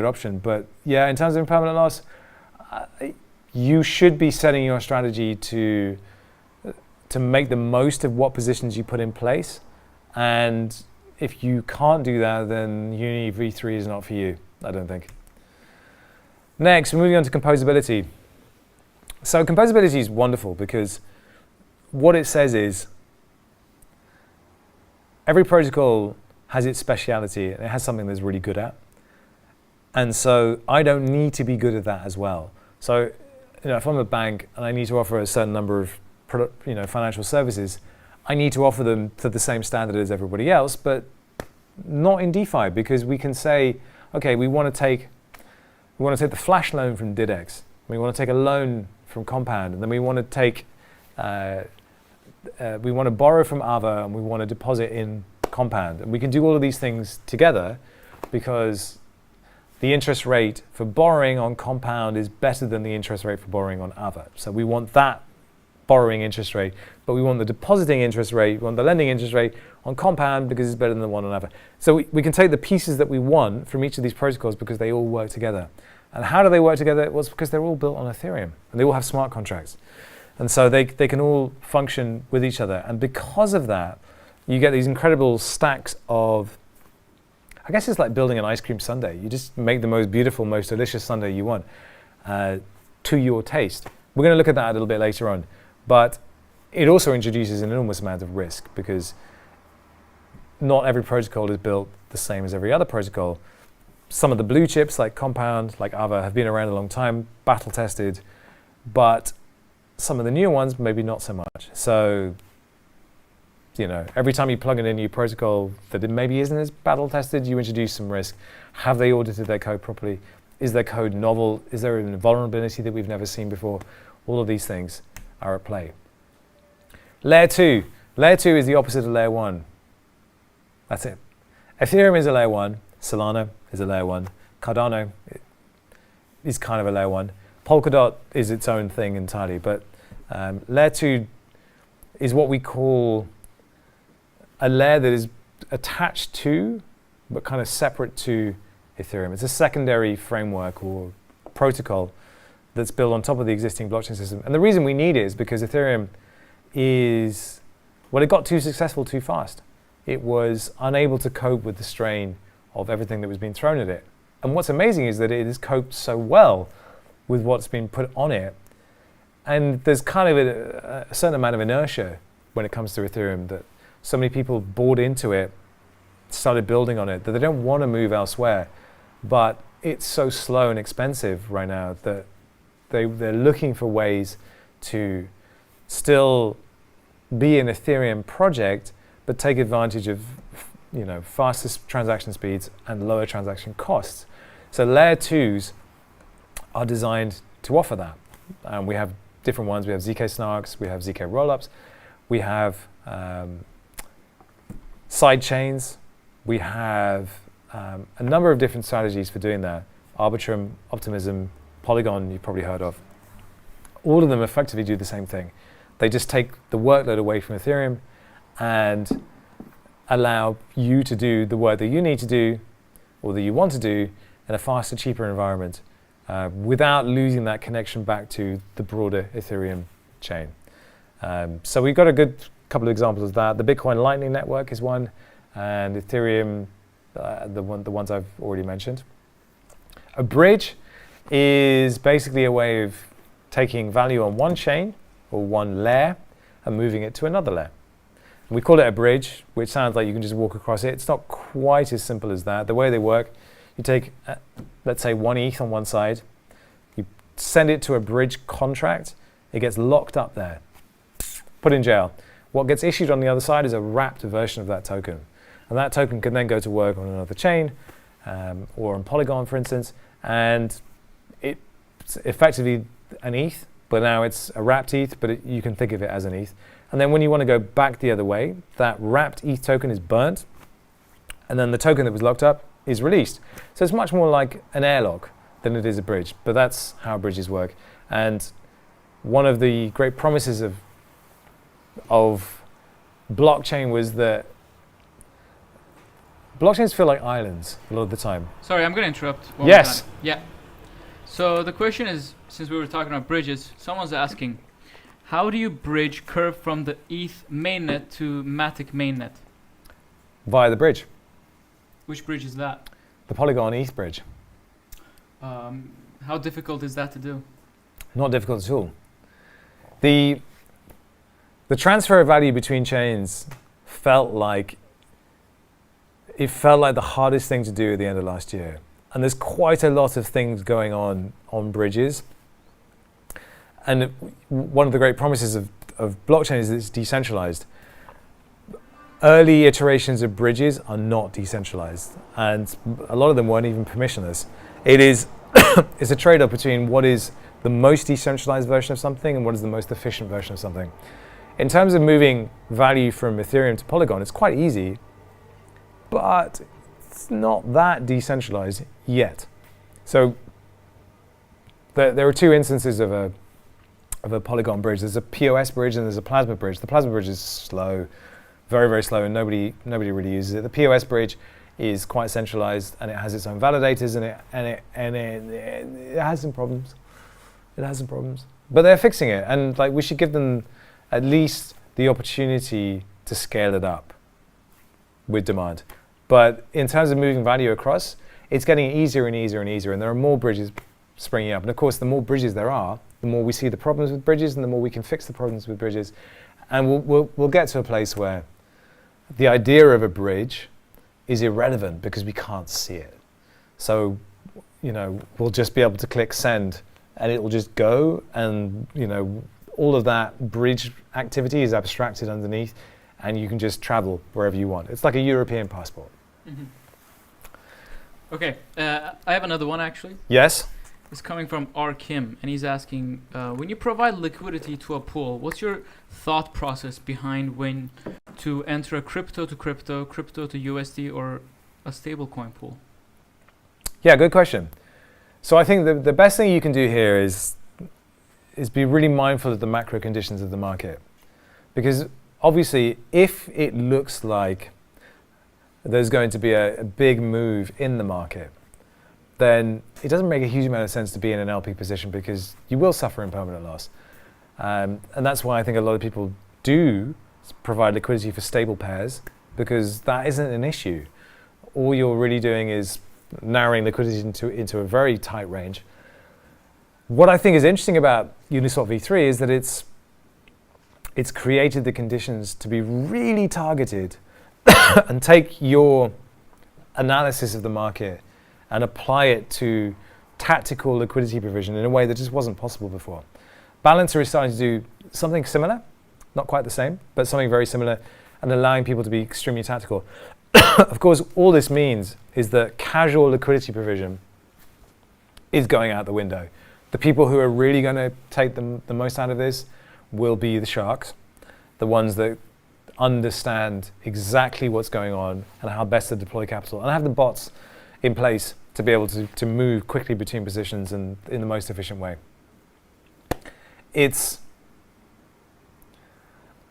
option. But yeah, in terms of impermanent loss, you should be setting your strategy to make the most of what positions you put in place. And if you can't do that, then Uni v3 is not for you, I don't think. Next, we're moving on to composability. So composability is wonderful because what it says is every protocol has its speciality, and it has something that's really good at. And so I don't need to be good at that as well. So, if I'm a bank and I need to offer a certain number of financial services, I need to offer them to the same standard as everybody else, but not in DeFi, because we can say, okay, we want to take the flash loan from DidX, we want to take a loan from Compound, and then we want to take we want to borrow from Ava, and we want to deposit in Compound, and we can do all of these things together because the interest rate for borrowing on Compound is better than the interest rate for borrowing on Ava. So we want that borrowing interest rate, but we want the depositing interest rate, we want the lending interest rate on Compound because it's better than the one on Ava. So we can take the pieces that we want from each of these protocols because they all work together. And how do they work together? Well, it's because they're all built on Ethereum, and they all have smart contracts. And so they can all function with each other. And because of that, you get these incredible stacks of, I guess it's like building an ice cream sundae. You just make the most beautiful, most delicious sundae you want to your taste. We're going to look at that a little bit later on. But it also introduces an enormous amount of risk because not every protocol is built the same as every other protocol. Some of the blue chips like Compound, like Ava, have been around a long time, battle tested, but some of the newer ones maybe not so much. So, every time you plug in a new protocol that it maybe isn't as battle tested, you introduce some risk. Have they audited their code properly? Is their code novel? Is there a vulnerability that we've never seen before? All of these things are at play. Layer 2. Layer 2 is the opposite of layer 1. That's it. Ethereum is a layer 1. Solana is a layer 1. Cardano is kind of a layer 1. Polkadot is its own thing entirely. But layer 2 is what we call a layer that is attached to, but kind of separate to Ethereum. It's a secondary framework or protocol that's built on top of the existing blockchain system. And the reason we need it is because Ethereum it got too successful too fast. It was unable to cope with the strain of everything that was being thrown at it. And what's amazing is that it has coped so well with what's been put on it. And there's kind of a certain amount of inertia when it comes to Ethereum that so many people bought into it, started building on it, that they don't want to move elsewhere. But it's so slow and expensive right now that they're looking for ways to still be an Ethereum project, but take advantage of faster transaction speeds and lower transaction costs. So layer 2s are designed to offer that. We have different ones. We have ZK snarks, we have ZK rollups, we have side chains, we have a number of different strategies for doing that. Arbitrum, Optimism, Polygon, you've probably heard of. All of them effectively do the same thing. They just take the workload away from Ethereum and allow you to do the work that you need to do or that you want to do in a faster, cheaper environment without losing that connection back to the broader Ethereum chain. So we've got a good couple of examples of that. The Bitcoin Lightning Network is one, and Ethereum, the ones I've already mentioned. A bridge is basically a way of taking value on one chain or one layer and moving it to another layer. We call it a bridge, which sounds like you can just walk across it. It's not quite as simple as that. The way they work, you take, let's say, 1 ETH on one side, you send it to a bridge contract, it gets locked up there, put in jail. What gets issued on the other side is a wrapped version of that token. And that token can then go to work on another chain, or on Polygon, for instance, and it's effectively an ETH, but now it's a wrapped ETH, but you can think of it as an ETH. And then when you want to go back the other way, that wrapped ETH token is burnt, and then the token that was locked up is released. So it's much more like an airlock than it is a bridge, but that's how bridges work. And one of the great promises of blockchain was that blockchains feel like islands a lot of the time. Sorry, I'm going to interrupt. Yes. Yeah. So the question is, since we were talking about bridges, someone's asking, how do you bridge curve from the ETH mainnet to Matic mainnet? Via the bridge. Which bridge is that? The Polygon ETH bridge. How difficult is that to do? Not difficult at all. The transfer of value between chains felt like it felt like the hardest thing to do at the end of last year. And there's quite a lot of things going on bridges. And one of the great promises of blockchain is that it's decentralized. Early iterations of bridges are not decentralized, and a lot of them weren't even permissionless. It is it's a trade-off between what is the most decentralized version of something and what is the most efficient version of something. In terms of moving value from Ethereum to Polygon, it's quite easy, but it's not that decentralized yet. So there are two instances of a Polygon bridge. There's a POS bridge and there's a plasma bridge. The plasma bridge is slow, very, very slow, and nobody really uses it. The POS bridge is quite centralized, and it has its own validators, and it has some problems. It has some problems, but they're fixing it, and like we should give them at least the opportunity to scale it up with demand. But in terms of moving value across, it's getting easier and easier and easier, and there are more bridges springing up. And of course, the more bridges there are, the more we see the problems with bridges, and the more we can fix the problems with bridges. And we'll get to a place where the idea of a bridge is irrelevant because we can't see it. So, we'll just be able to click send, and it will just go, and all of that bridge activity is abstracted underneath, and you can just travel wherever you want. It's like a European passport. Mm-hmm. Okay, I have another one actually. Yes? It's coming from R. Kim, and he's asking, when you provide liquidity to a pool, what's your thought process behind when to enter a crypto to crypto, crypto to USD, or a stablecoin pool? Yeah, good question. So I think the best thing you can do here is be really mindful of the macro conditions of the market. Because obviously, if it looks like there's going to be a big move in the market, then it doesn't make a huge amount of sense to be in an LP position because you will suffer impermanent loss. And that's why I think a lot of people do provide liquidity for stable pairs, because that isn't an issue. All you're really doing is narrowing liquidity into a very tight range. What I think is interesting about Uniswap v3 is that it's created the conditions to be really targeted and take your analysis of the market and apply it to tactical liquidity provision in a way that just wasn't possible before. Balancer is starting to do something similar, not quite the same, but something very similar, and allowing people to be extremely tactical. Of course, all this means is that casual liquidity provision is going out the window. The people who are really going to take the most out of this will be the sharks, the ones that understand exactly what's going on and how best to deploy capital, and have the bots in place to be able to move quickly between positions and in the most efficient way.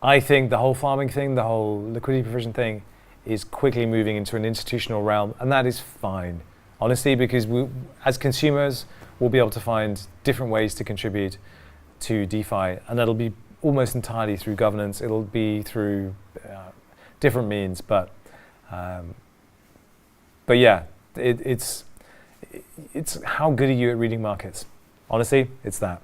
I think the whole farming thing, the whole liquidity provision thing is quickly moving into an institutional realm, and that is fine, honestly, because we, as consumers, we'll be able to find different ways to contribute to DeFi, and that'll be almost entirely through governance. It'll be through different means, but yeah, it's how good are you at reading markets? Honestly, it's that.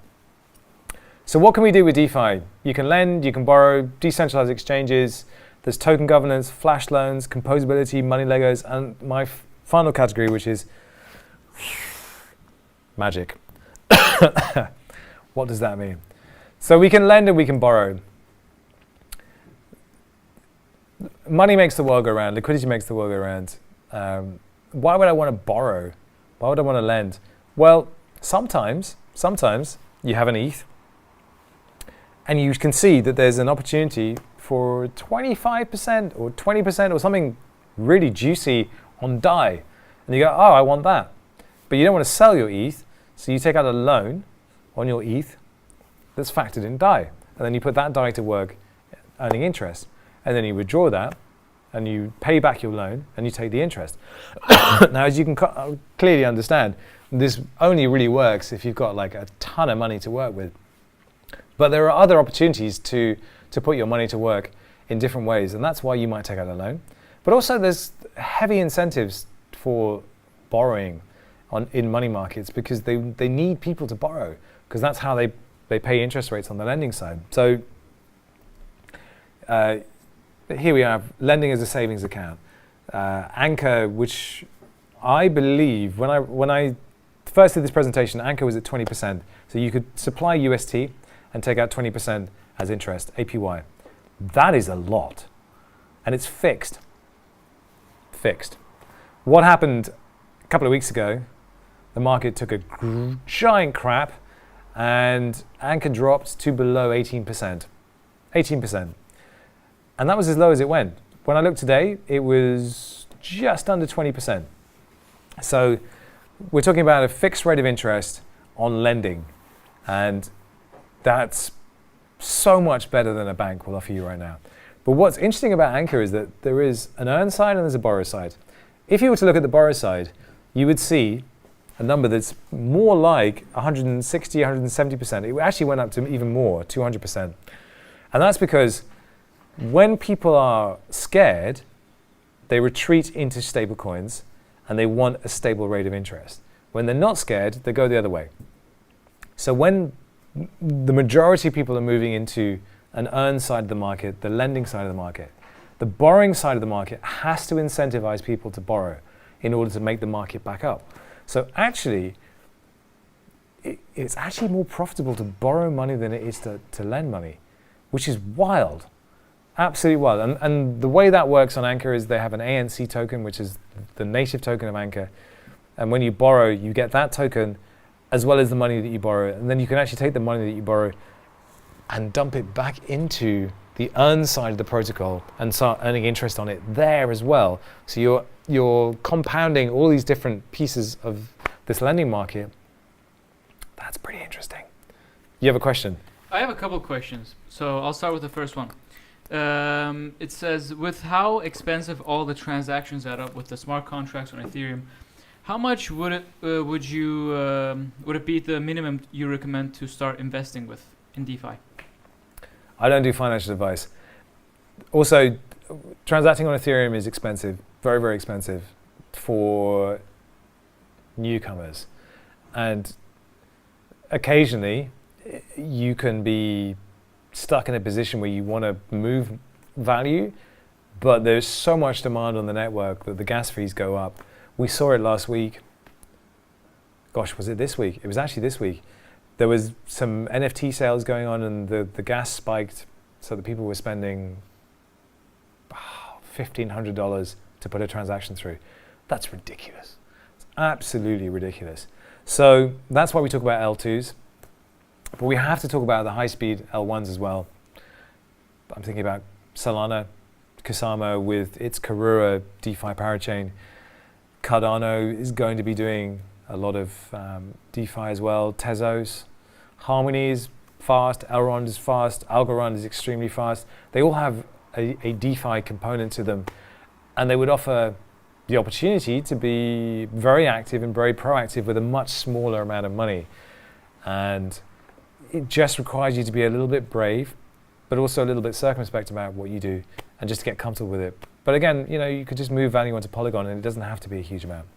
So what can we do with DeFi? You can lend, you can borrow, decentralized exchanges, there's token governance, flash loans, composability, money Legos, and my final category, which is magic. What does that mean? So we can lend and we can borrow. Money makes the world go round, liquidity makes the world go round. Why would I want to borrow? Why would I want to lend? Well, sometimes you have an ETH, and you can see that there's an opportunity for 25% or 20% or something really juicy on DAI. And you go, oh, I want that. But you don't want to sell your ETH, so you take out a loan on your ETH that's factored in DAI. And then you put that DAI to work earning interest. And then you withdraw that, and you pay back your loan, and you take the interest. Now, as you can clearly understand, this only really works if you've got like a ton of money to work with. But there are other opportunities to put your money to work in different ways, and that's why you might take out a loan. But also there's heavy incentives for borrowing in money markets, because they need people to borrow, because that's how they pay interest rates on the lending side. So here we have lending as a savings account. Anchor, which I believe when I first did this presentation, Anchor was at 20%. So you could supply UST and take out 20% as interest, APY. That is a lot. And it's fixed. Fixed. What happened a couple of weeks ago, the market took a giant crap and Anchor dropped to below 18%. 18%. And that was as low as it went. When I looked today, it was just under 20%. So we're talking about a fixed rate of interest on lending. And that's so much better than a bank will offer you right now. But what's interesting about Anchor is that there is an earn side and there's a borrow side. If you were to look at the borrow side, you would see a number that's more like 160, 170%. It actually went up to even more, 200%. And that's because when people are scared, they retreat into stable coins and they want a stable rate of interest. When they're not scared, they go the other way. So when the majority of people are moving into an earn side of the market, the lending side of the market, the borrowing side of the market has to incentivize people to borrow in order to make the market back up. So actually, it's actually more profitable to borrow money than it is to lend money, which is wild, absolutely wild. And the way that works on Anchor is they have an ANC token, which is the native token of Anchor. And when you borrow, you get that token as well as the money that you borrow. And then you can actually take the money that you borrow and dump it back into the earn side of the protocol and start earning interest on it there as well. So you're compounding all these different pieces of this lending market. That's pretty interesting. You have a question? I have a couple questions. So I'll start with the first one. It says, with how expensive all the transactions add up with the smart contracts on Ethereum, how much would it be the minimum you recommend to start investing with in DeFi? I don't do financial advice. Also, transacting on Ethereum is expensive, very, very expensive for newcomers. And occasionally, you can be stuck in a position where you want to move value, but there's so much demand on the network that the gas fees go up. We saw it last week. Gosh, was it this week? It was actually this week. There was some NFT sales going on and the gas spiked so that people were spending $1,500 to put a transaction through. That's ridiculous. It's absolutely ridiculous. So that's why we talk about L2s. But we have to talk about the high-speed L1s as well. I'm thinking about Solana, Kusama with its Karura DeFi parachain. Cardano is going to be doing a lot of DeFi as well. Tezos, Harmony is fast, Elrond is fast, Algorand is extremely fast. They all have a DeFi component to them, and they would offer the opportunity to be very active and very proactive with a much smaller amount of money. And it just requires you to be a little bit brave, but also a little bit circumspect about what you do and just to get comfortable with it. But again, you could just move value onto Polygon and it doesn't have to be a huge amount.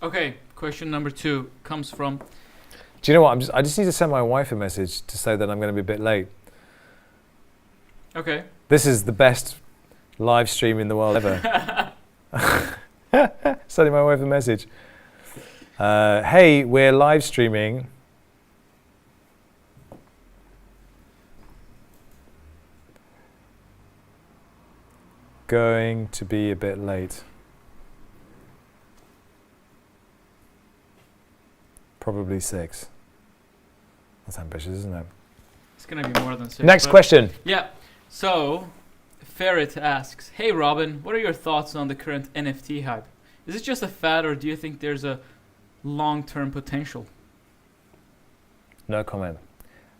Okay, question number 2 comes from... Do you know what? I just need to send my wife a message to say that I'm going to be a bit late. Okay. This is the best live stream in the world ever. Sending my wife a message. Hey, we're live streaming. Going to be a bit late. Probably 6. That's ambitious, isn't it? It's going to be more than 6. Next question. Yeah. So, Ferret asks, hey Robin, what are your thoughts on the current NFT hype? Is it just a fad or do you think there's a long-term potential? No comment.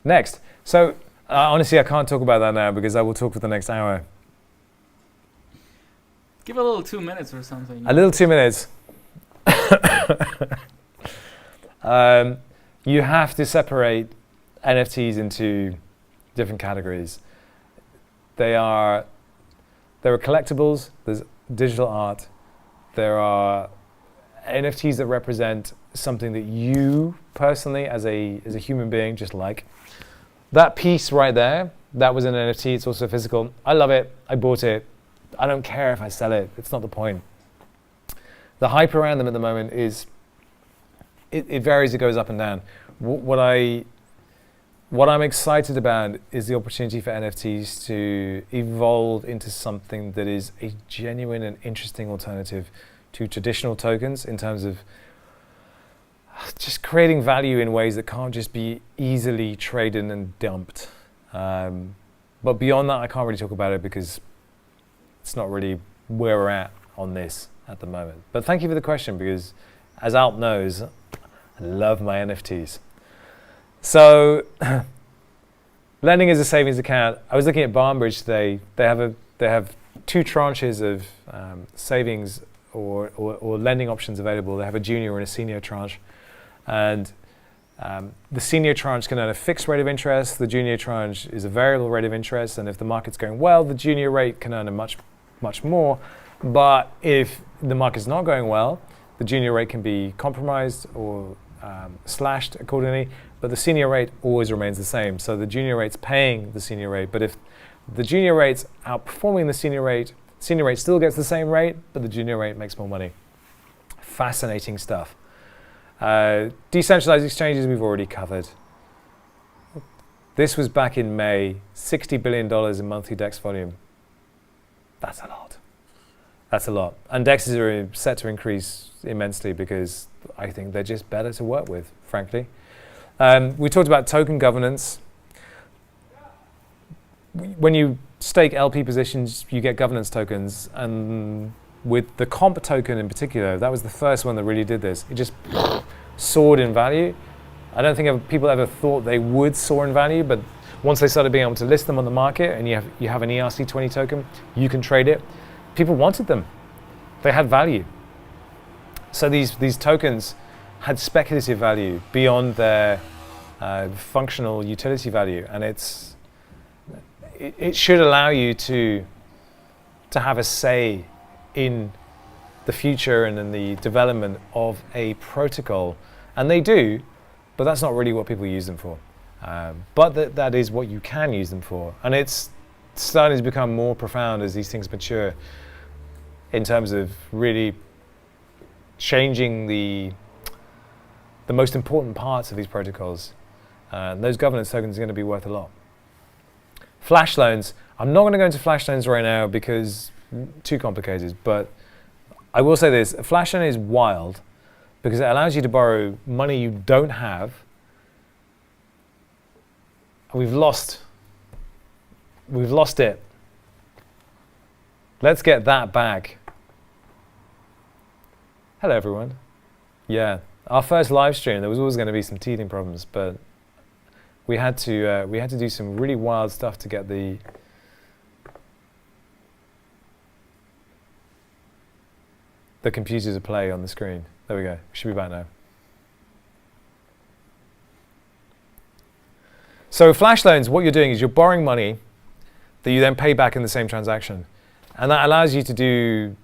Next. So, honestly, I can't talk about that now because I will talk for the next hour. Give a little 2 minutes or something. A little 2 minutes. You have to separate NFTs into different categories. There are collectibles, there's digital art, there are NFTs that represent something that you personally as a human being just like. That piece right there, that was an NFT, it's also physical. I love it, I bought it, I don't care if I sell it. It's not the point. The hype around them at the moment is, it varies, it goes up and down. What I'm excited about is the opportunity for NFTs to evolve into something that is a genuine and interesting alternative to traditional tokens in terms of just creating value in ways that can't just be easily traded and dumped. But beyond that, I can't really talk about it because it's not really where we're at on this at the moment. But thank you for the question, because as Alp knows, I love my NFTs. So lending as a savings account, I was looking at Barnbridge today. They have 2 tranches of savings or lending options available. They have a junior and a senior tranche. And the senior tranche can earn a fixed rate of interest. The junior tranche is a variable rate of interest. And if the market's going well, the junior rate can earn a much more. But if the market's not going well, the junior rate can be compromised or slashed accordingly. But the senior rate always remains the same. So the junior rate's paying the senior rate. But if the junior rate's outperforming the senior rate still gets the same rate, but the junior rate makes more money. Fascinating stuff. Decentralized exchanges we've already covered. This was back in May, $60 billion in monthly DEX volume. That's a lot. That's a lot. And DEXs are set to increase immensely because I think they're just better to work with, frankly. We talked about token governance. When you stake LP positions, you get governance tokens. And with the comp token in particular, that was the first one that really did this. It just soared in value. I don't think people ever thought they would soar in value, but once they started being able to list them on the market and you have an ERC20 token, you can trade it. People wanted them. They had value. So these tokens had speculative value beyond their functional utility value, and it should allow you to have a say in the future and in the development of a protocol. And they do, but that's not really what people use them for. But that is what you can use them for. And it's starting to become more profound as these things mature in terms of really changing the most important parts of these protocols. Those governance tokens are going to be worth a lot. Flash loans. I'm not going to go into flash loans right now because too complicated, but I will say this. A flash loan is wild because it allows you to borrow money you don't have. We've lost it. Let's get that back. Hello, everyone. Yeah, our first live stream, there was always going to be some teething problems, but we had to do some really wild stuff to get the computer to play on the screen. There we go. Should be back now. So flash loans, what you're doing is you're borrowing money that you then pay back in the same transaction. And that allows you to do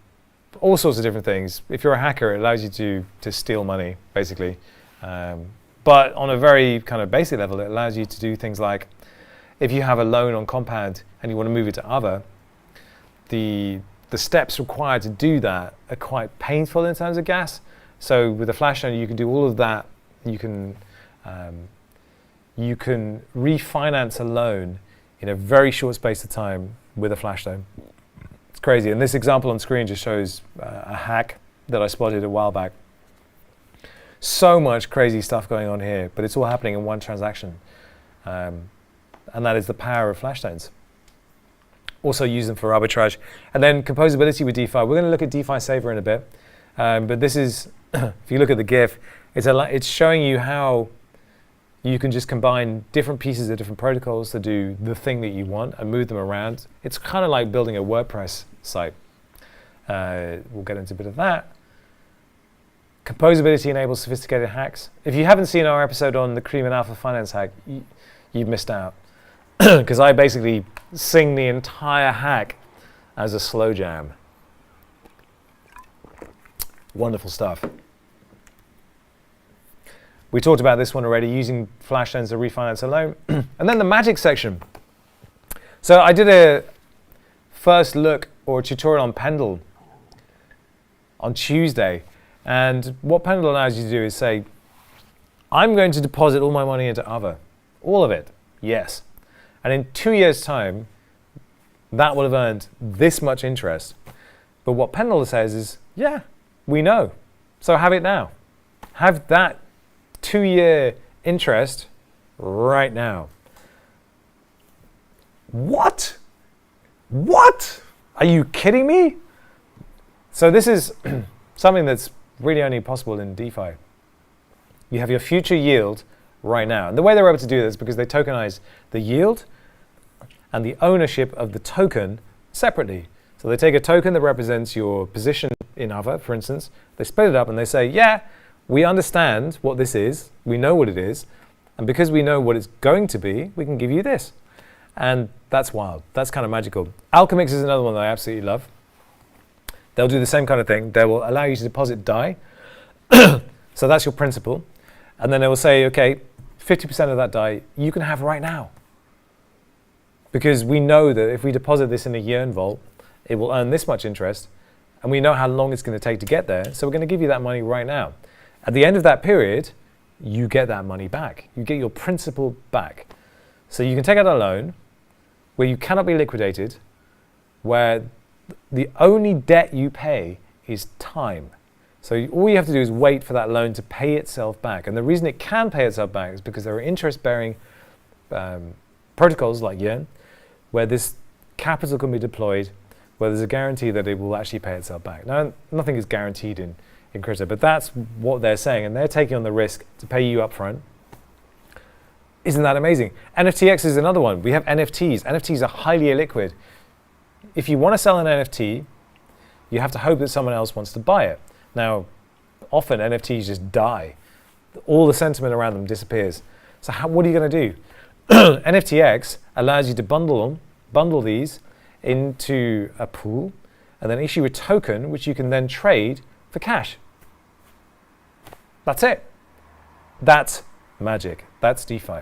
all sorts of different things. If you're a hacker, it allows you to steal money, basically. But on a very kind of basic level, it allows you to do things like, if you have a loan on Compound and you want to move it to other, the steps required to do that are quite painful in terms of gas. So with a flash loan, you can do all of that. You can refinance a loan in a very short space of time with a flash loan. It's crazy. And this example on screen just shows a hack that I spotted a while back. So much crazy stuff going on here, but it's all happening in one transaction. And that is the power of flash loans. Also use them for arbitrage. And then composability with DeFi. We're going to look at DeFi Saver in a bit. But this is, if you look at the GIF, it's showing you how you can just combine different pieces of different protocols to do the thing that you want and move them around. It's kind of like building a WordPress site. We'll get into a bit of that. Composability enables sophisticated hacks. If you haven't seen our episode on the Cream and Alpha Finance hack, you've missed out. Because I basically sing the entire hack as a slow jam. Wonderful stuff. We talked about this one already, using flash loans to refinance a loan. And then the magic section. So I did a first look or a tutorial on Pendle on Tuesday. And what Pendle allows you to do is say, I'm going to deposit all my money into Other. All of it, yes. And in 2 years' time, that will have earned this much interest. But what Pendle says is, yeah, we know. So have it now. Have that 2-year interest right now. What? What? Are you kidding me? So this is something that's really only possible in DeFi. You have your future yield right now. And the way they're able to do this is because they tokenize the yield and the ownership of the token separately. So they take a token that represents your position in Other, for instance, they split it up and they say, yeah, we understand what this is, we know what it is, and because we know what it's going to be, we can give you this. And that's wild. That's kind of magical. Alchemix is another one that I absolutely love. They'll do the same kind of thing. They will allow you to deposit DAI. So that's your principal. And then they will say, okay, 50% of that DAI you can have right now. Because we know that if we deposit this in a Yearn vault, it will earn this much interest. And we know how long it's going to take to get there. So we're going to give you that money right now. At the end of that period, you get that money back. You get your principal back. So you can take out a loan where you cannot be liquidated, where the only debt you pay is time. So all you have to do is wait for that loan to pay itself back. And the reason it can pay itself back is because there are interest-bearing protocols like Yearn, where this capital can be deployed, where there's a guarantee that it will actually pay itself back. Now, nothing is guaranteed in crypto, but that's what they're saying, and they're taking on the risk to pay you up front. Isn't that amazing? NFTX is another one. We have NFTs. NFTs are highly illiquid. If you want to sell an NFT, you have to hope that someone else wants to buy it. Now, often NFTs just die. All the sentiment around them disappears. So what are you going to do? NFTX allows you to bundle these into a pool and then issue a token which you can then trade for cash. That's it. That's magic. That's DeFi.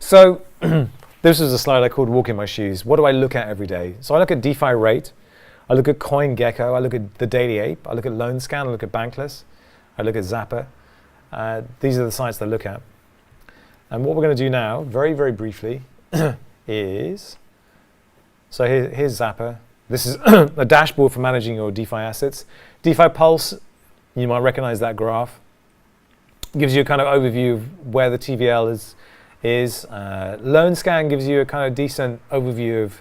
So this is a slide I called Walk in My Shoes. What do I look at every day? So I look at DeFi Rate, I look at CoinGecko, I look at the Daily Ape, I look at LoanScan, I look at Bankless, I look at Zapper. These are the sites that I look at. And what we're going to do now, very, very briefly, is, so here's Zapper. This is a dashboard for managing your DeFi assets. DeFi Pulse, you might recognize that graph. Gives you a kind of overview of where the TVL is. LoanScan gives you a kind of decent overview of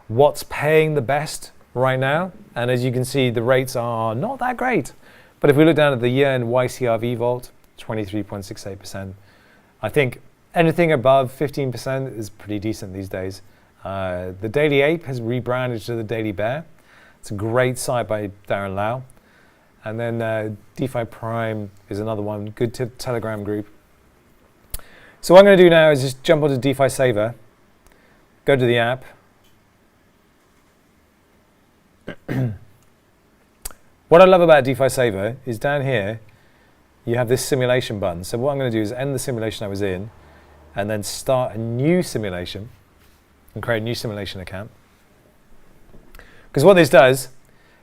what's paying the best right now. And as you can see, the rates are not that great. But if we look down at the Yearn YCRV vault, 23.68%. I think anything above 15% is pretty decent these days. The Daily Ape has rebranded to the Daily Bear. It's a great site by Darren Lau. And then DeFi Prime is another one, good Telegram group. So what I'm going to do now is just jump onto DeFi Saver, go to the app. What I love about DeFi Saver is down here, you have this simulation button. So what I'm going to do is end the simulation I was in and then start a new simulation and create a new simulation account. Because what this does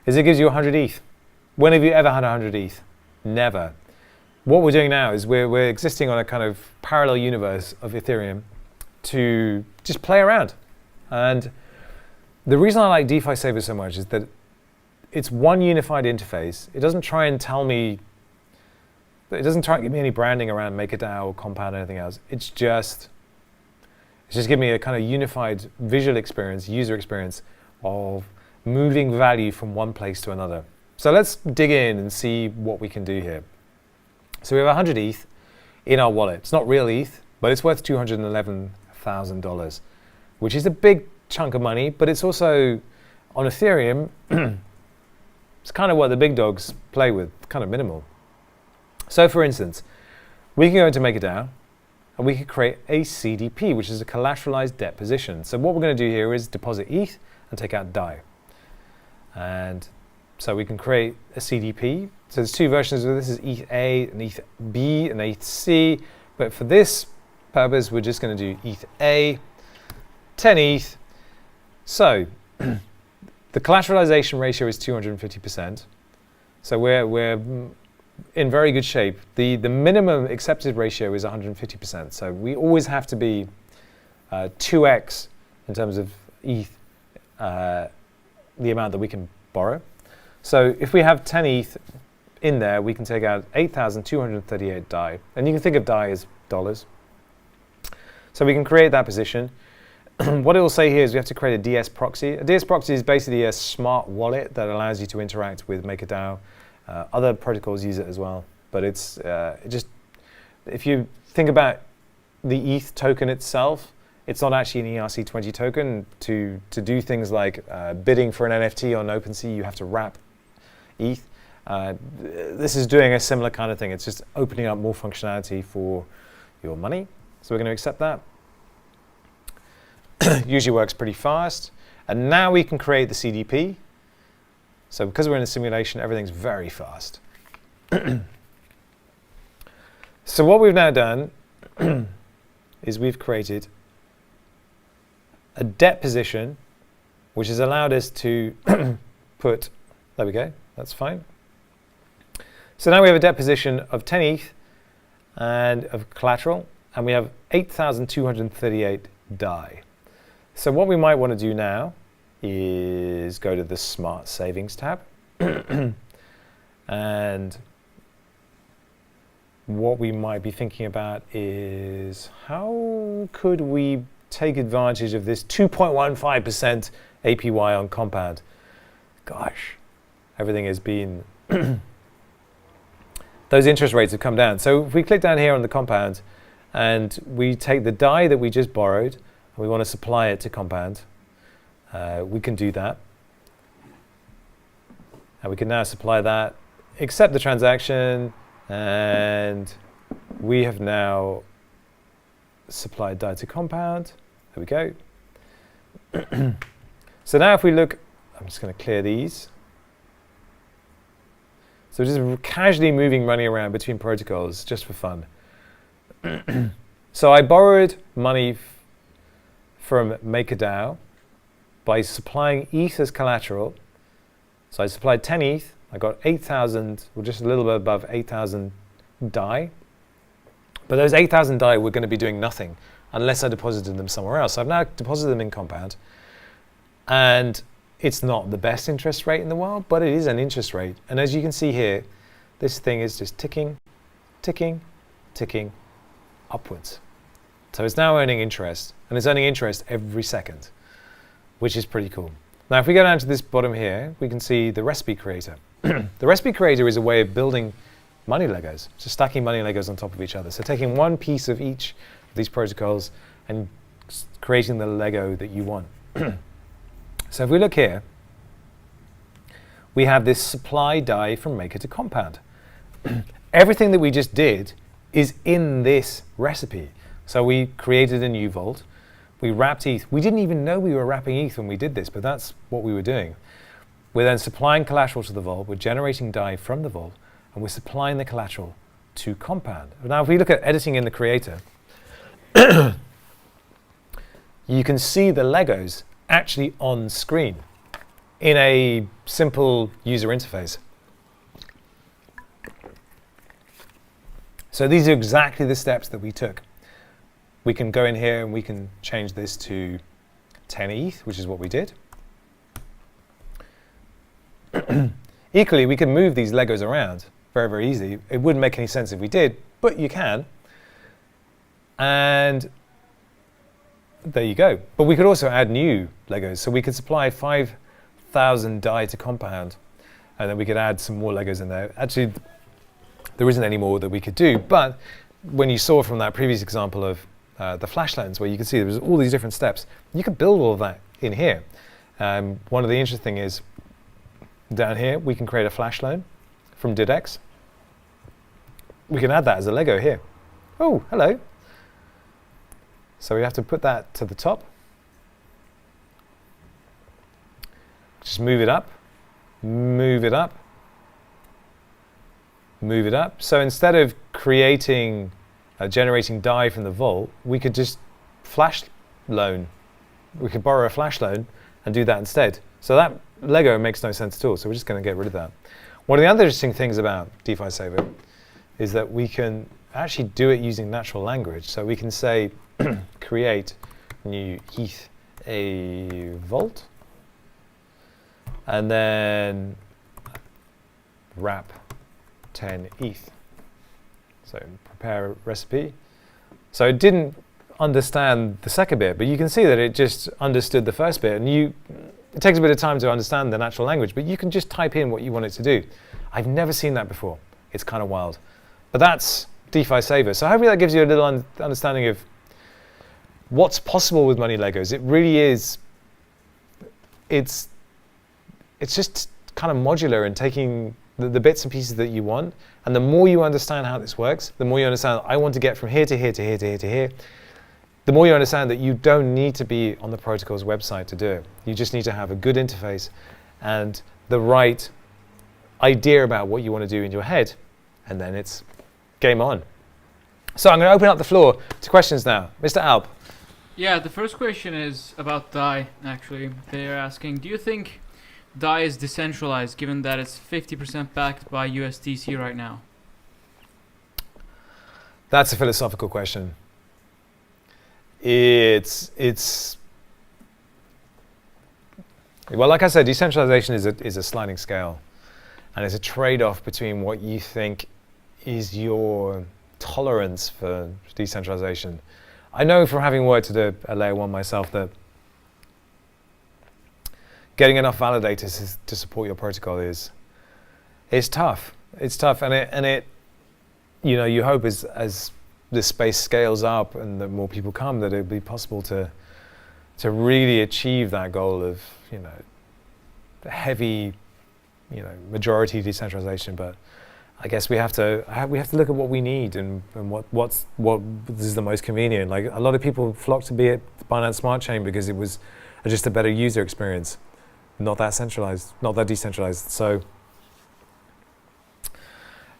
is it gives you 100 ETH. When have you ever had 100 ETH? Never. What we're doing now is we're existing on a kind of parallel universe of Ethereum to just play around. And the reason I like DeFi Saver so much is that it's one unified interface. It doesn't try and tell me, it doesn't try and give me any branding around MakerDAO or Compound or anything else. It's just giving me a kind of unified visual experience, user experience of moving value from one place to another. So let's dig in and see what we can do here. So we have 100 ETH in our wallet. It's not real ETH, but it's worth $211,000, which is a big chunk of money, but it's also, on Ethereum, it's kind of what the big dogs play with, kind of minimal. So for instance, we can go into MakerDAO and we can create a CDP, which is a collateralized debt position. So what we're going to do here is deposit ETH and take out DAI. And so we can create a CDP. So there's two versions of this. Is ETH A and ETH B and ETH C. But for this purpose, we're just going to do ETH A, 10 ETH. So The collateralization ratio is 250%. So we're in very good shape. The minimum accepted ratio is 150%. So we always have to be 2x in terms of ETH, the amount that we can borrow. So if we have 10 ETH in there, we can take out 8,238 DAI. And you can think of DAI as dollars. So we can create that position. What it will say here is we have to create a DS proxy. A DS proxy is basically a smart wallet that allows you to interact with MakerDAO. Other protocols use it as well. But it's just, if you think about the ETH token itself, it's not actually an ERC20 token. To do things like bidding for an NFT on OpenSea, you have to wrap ETH. This is doing a similar kind of thing. It's just opening up more functionality for your money. So we're going to accept that. Usually works pretty fast. And now we can create the CDP. So because we're in a simulation, everything's very fast. So what we've now done is we've created a debt position, which has allowed us to put, there we go, that's fine. So now we have a debt position of 10 ETH and of collateral, and we have 8,238 DAI. So what we might want to do now is go to the Smart Savings tab. And what we might be thinking about is how could we take advantage of this 2.15% APY on Compound? Gosh, everything has been, those interest rates have come down. So if we click down here on the Compound and we take the DAI that we just borrowed and we want to supply it to Compound, we can do that. And we can now supply that, accept the transaction, and we have now supplied DAI to Compound. There we go. So now if we look, I'm just going to clear these. So just casually moving money around between protocols just for fun. So I borrowed money from MakerDAO by supplying ETH as collateral. So I supplied 10 ETH. I got 8,000, or just a little bit above 8,000 DAI. But those 8,000 DAI were going to be doing nothing unless I deposited them somewhere else. So I've now deposited them in Compound. And it's not the best interest rate in the world, but it is an interest rate. And as you can see here, this thing is just ticking, ticking, ticking upwards. So it's now earning interest, and it's earning interest every second, which is pretty cool. Now, if we go down to this bottom here, we can see the recipe creator. The recipe creator is a way of building money Legos, so stacking money Legos on top of each other. So taking one piece of each of these protocols and creating the Lego that you want. So if we look here, we have this supply DAI from Maker to Compound. Everything that we just did is in this recipe. So we created a new vault. We wrapped ETH. We didn't even know we were wrapping ETH when we did this, but that's what we were doing. We're then supplying collateral to the vault. We're generating DAI from the vault, and we're supplying the collateral to Compound. Now, if we look at editing in the creator, you can see the Legos actually on screen in a simple user interface. So these are exactly the steps that we took. We can go in here and we can change this to 10 ETH, which is what we did. Equally, we can move these Legos around very, very easily. It wouldn't make any sense if we did, but you can. And there you go. But we could also add new Legos. So we could supply 5,000 DAI to Compound, and then we could add some more Legos in there. Actually, there isn't any more that we could do. But when you saw from that previous example of the flash loans, where you can see there was all these different steps, you could build all of that in here. One of the interesting things is down here, we can create a flash loan from DidX. We can add that as a Lego here. Oh, hello. So we have to put that to the top. Just move it up, move it up, move it up. So instead of creating, generating DAI from the vault, we could just flash loan. We could borrow a flash loan and do that instead. So that Lego makes no sense at all. So we're just going to get rid of that. One of the other interesting things about DeFi Saver is that we can actually do it using natural language. So we can say, create new ETH a vault, and then wrap 10 ETH. So prepare a recipe. So it didn't understand the second bit, but you can see that it just understood the first bit. And it takes a bit of time to understand the natural language, but you can just type in what you want it to do. I've never seen that before. It's kind of wild. But that's DeFi Saver. So hopefully that gives you a little understanding of what's possible with money Legos. It really is, it's just kind of modular and taking the bits and pieces that you want. And the more you understand how this works, the more you understand, I want to get from here to here to here to here to here, the more you understand that you don't need to be on the protocol's website to do it. You just need to have a good interface and the right idea about what you want to do in your head, and then it's game on. So I'm going to open up the floor to questions now. Mr. Alp. Yeah, the first question is about DAI, actually. They're asking, do you think DAI is decentralized, given that it's 50% backed by USDC right now? That's a philosophical question. It's well, like I said, decentralization is a sliding scale, and it's a trade-off between what you think is your tolerance for decentralization. I know from having worked at a layer one myself that getting enough validators to support your protocol is tough. It's tough, and it you know, you hope as this space scales up and the more people come, that it'll be possible to really achieve that goal of, you know, the heavy, you know, majority decentralization. But I guess we have to look at what we need and what is the most convenient. Like, a lot of people flock to be at Binance Smart Chain because it was just a better user experience, not that centralized, not that decentralized. So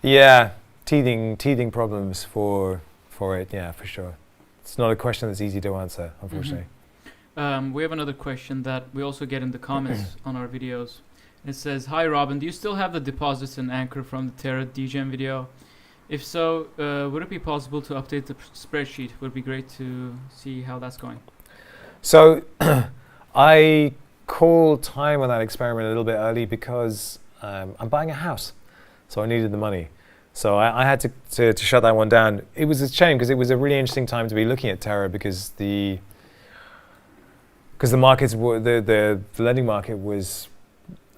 yeah, teething problems for it, yeah, for sure. It's not a question that's easy to answer, unfortunately. We have another question that we also get in the comments on our videos. It says, hi Robin, do you still have the deposits and anchor from the Terra DGen video? If so, would it be possible to update the spreadsheet? Would be great to see how that's going. So I called time on that experiment a little bit early because I'm buying a house, so I needed the money. So I had to shut that one down. It was a shame because it was a really interesting time to be looking at Terra because the markets were the lending market was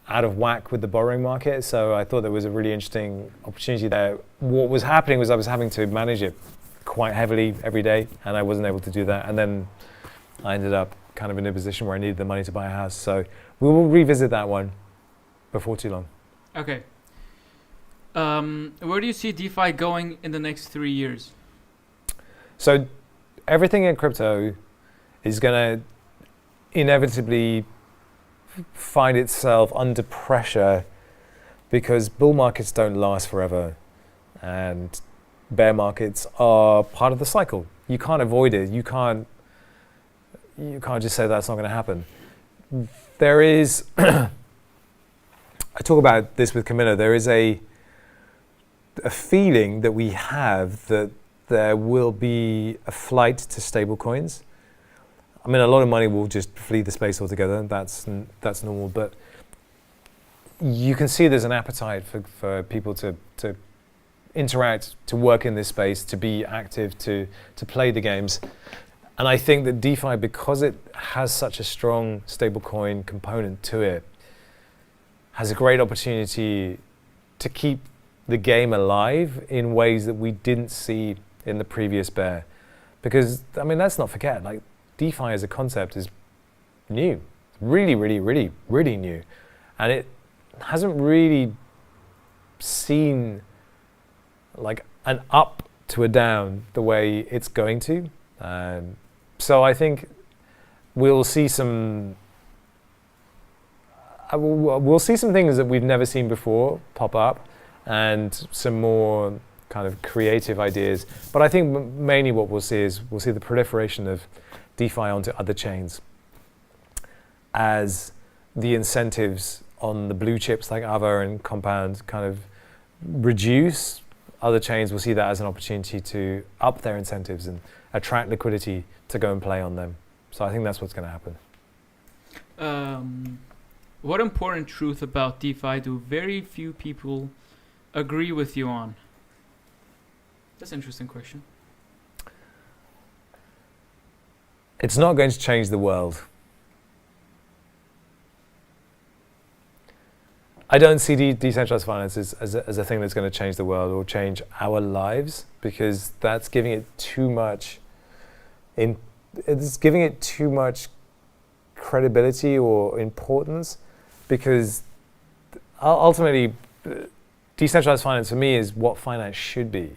out of whack with the borrowing market. So I thought there was a really interesting opportunity there. What was happening was I was having to manage it quite heavily every day, and I wasn't able to do that. And then I ended up kind of in a position where I needed the money to buy a house. So we will revisit that one before too long. Okay. Where do you see DeFi going in the next 3 years? So everything in crypto is going to inevitably find itself under pressure because bull markets don't last forever and bear markets are part of the cycle. You can't avoid it. You can't just say that's not going to happen. There is, I talk about this with Camilla, there is a feeling that we have that there will be a flight to stable coins. I mean, a lot of money will just flee the space altogether. That's normal, but you can see there's an appetite for people to interact, to work in this space, to be active, to play the games. And I think that DeFi, because it has such a strong stablecoin component to it, has a great opportunity to keep the game alive in ways that we didn't see in the previous bear. Because, I mean, let's not forget, like, DeFi as a concept is new, really, really, really, really new. And it hasn't really seen like an up to a down the way it's going to. So I think we'll see some things that we've never seen before pop up, and some more kind of creative ideas. But I think mainly what we'll see is the proliferation of DeFi onto other chains as the incentives on the blue chips like Ava and Compound kind of reduce, other chains will see that as an opportunity to up their incentives and attract liquidity to go and play on them. So I think that's what's going to happen. What important truth about DeFi do very few people agree with you on? That's an interesting question. It's not going to change the world. I don't see decentralized finance as a thing that's going to change the world or change our lives, because that's giving it too much. It's giving it too much credibility or importance, because ultimately, decentralized finance for me is what finance should be.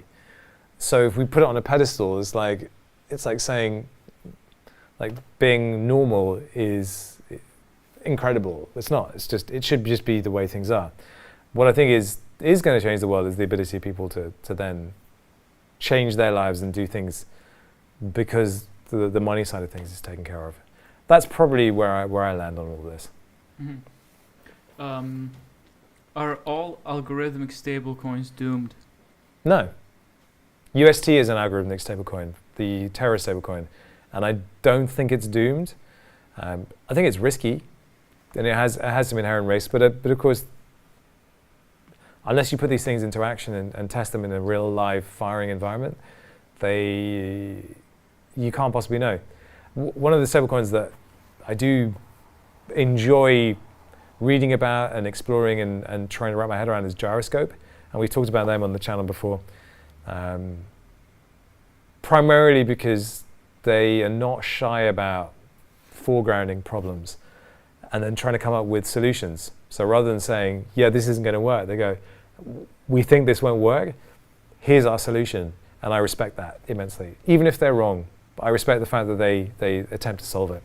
So if we put it on a pedestal, it's like saying, like, being normal is incredible. It's not. It's just, it should just be the way things are. What I think is going to change the world is the ability of people to then change their lives and do things because the money side of things is taken care of. That's probably where I land on all this. Mm-hmm. Are all algorithmic stablecoins doomed? No. UST is an algorithmic stablecoin, the Terra stablecoin, and I don't think it's doomed. I think it's risky, and it has some inherent risk. But of course, unless you put these things into action and test them in a real live firing environment, you can't possibly know. One of the stablecoins that I do enjoy reading about and exploring and trying to wrap my head around is Gyroscope, and we've talked about them on the channel before. Primarily because they are not shy about foregrounding problems and then trying to come up with solutions. So rather than saying, yeah, this isn't going to work, they go, we think this won't work, here's our solution. And I respect that immensely. Even if they're wrong, I respect the fact that they attempt to solve it.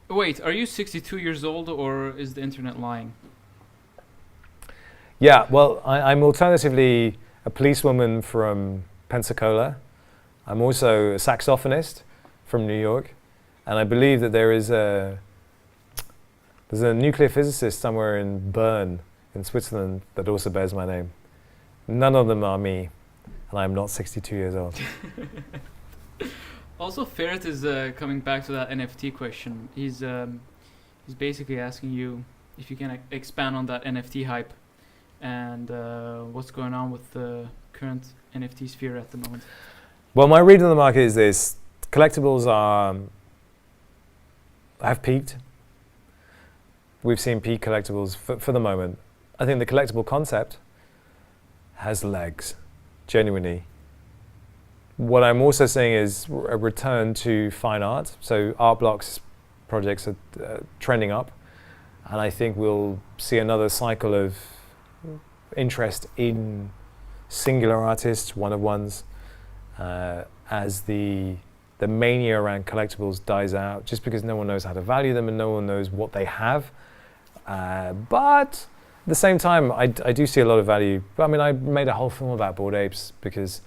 Wait, are you 62 years old, or is the internet lying? Yeah, well, I'm alternatively a policewoman from Pensacola. I'm also a saxophonist from New York, and I believe that there's a nuclear physicist somewhere in Bern in Switzerland that also bears my name. None of them are me, and I'm not 62 years old. Also, Ferret is coming back to that NFT question. He's basically asking you if you can expand on that NFT hype and what's going on with the current NFT sphere at the moment. Well, my read of the market is this: collectibles have peaked. We've seen peak collectibles for the moment. I think the collectible concept has legs, genuinely. What I'm also seeing is a return to fine art. So art blocks projects are trending up, and I think we'll see another cycle of interest in singular artists, one-of-ones, as the mania around collectibles dies out, just because no one knows how to value them and no one knows what they have. But at the same time, I do see a lot of value. I mean, I made a whole film about Bored Apes because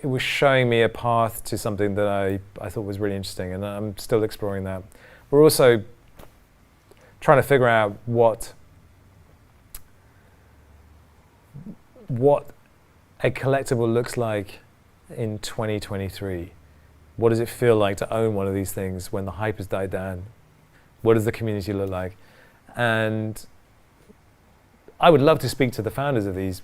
it was showing me a path to something that I thought was really interesting, and I'm still exploring that. We're also trying to figure out what a collectible looks like in 2023. What does it feel like to own one of these things when the hype has died down? What does the community look like? And I would love to speak to the founders of these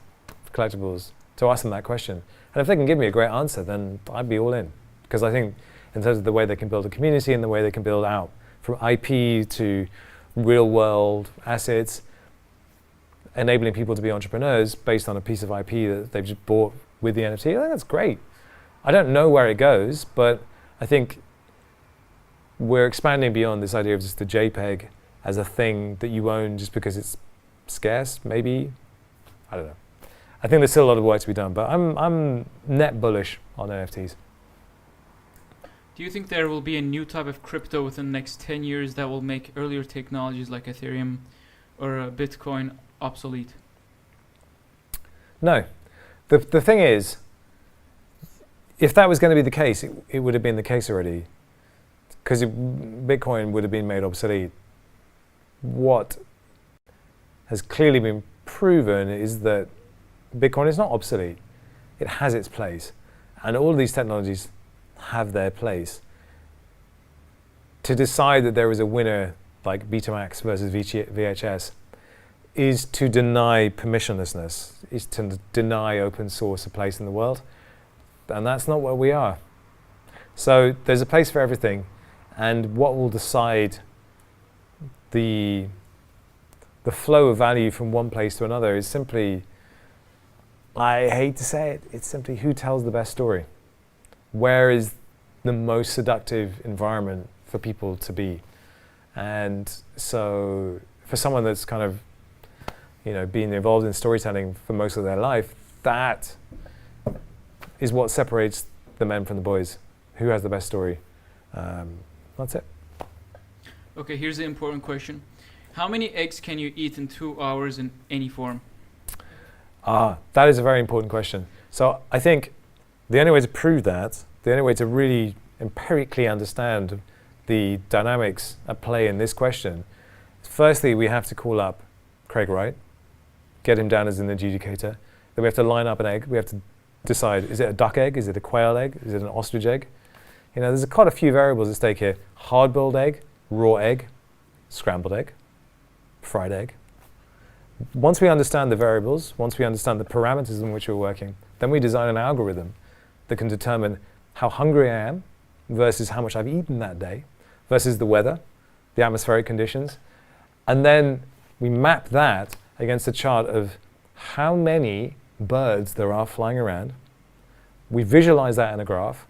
collectibles to ask them that question. And if they can give me a great answer, then I'd be all in. Because I think in terms of the way they can build a community and the way they can build out from IP to real world assets, enabling people to be entrepreneurs based on a piece of IP that they've just bought with the NFT, I think that's great. I don't know where it goes, but I think we're expanding beyond this idea of just the JPEG as a thing that you own just because it's scarce, maybe. I don't know. I think there's still a lot of work to be done, but I'm net bullish on NFTs. Do you think there will be a new type of crypto within the next 10 years that will make earlier technologies like Ethereum or Bitcoin obsolete? No. The thing is, if that was going to be the case, it would have been the case already, because Bitcoin would have been made obsolete. What has clearly been proven is that Bitcoin is not obsolete. It has its place. And all of these technologies have their place. To decide that there is a winner like Betamax versus VHS is to deny permissionlessness, is to deny open source a place in the world. And that's not what we are. So there's a place for everything. And what will decide the flow of value from one place to another is simply, I hate to say it, it's simply who tells the best story. Where is the most seductive environment for people to be? And so for someone that's kind of, been involved in storytelling for most of their life, that is what separates the men from the boys. Who has the best story? That's it. Okay, here's the important question. How many eggs can you eat in 2 hours in any form? That is a very important question. So I think the only way to prove that, the only way to really empirically understand the dynamics at play in this question, firstly, we have to call up Craig Wright, get him down as an adjudicator. Then we have to line up an egg. We have to decide, is it a duck egg? Is it a quail egg? Is it an ostrich egg? There's quite a few variables at stake here. Hard-boiled egg, raw egg, scrambled egg, fried egg. Once we understand the variables, once we understand the parameters in which we're working, then we design an algorithm that can determine how hungry I am versus how much I've eaten that day versus the weather, the atmospheric conditions. And then we map that against a chart of how many birds there are flying around. We visualize that in a graph,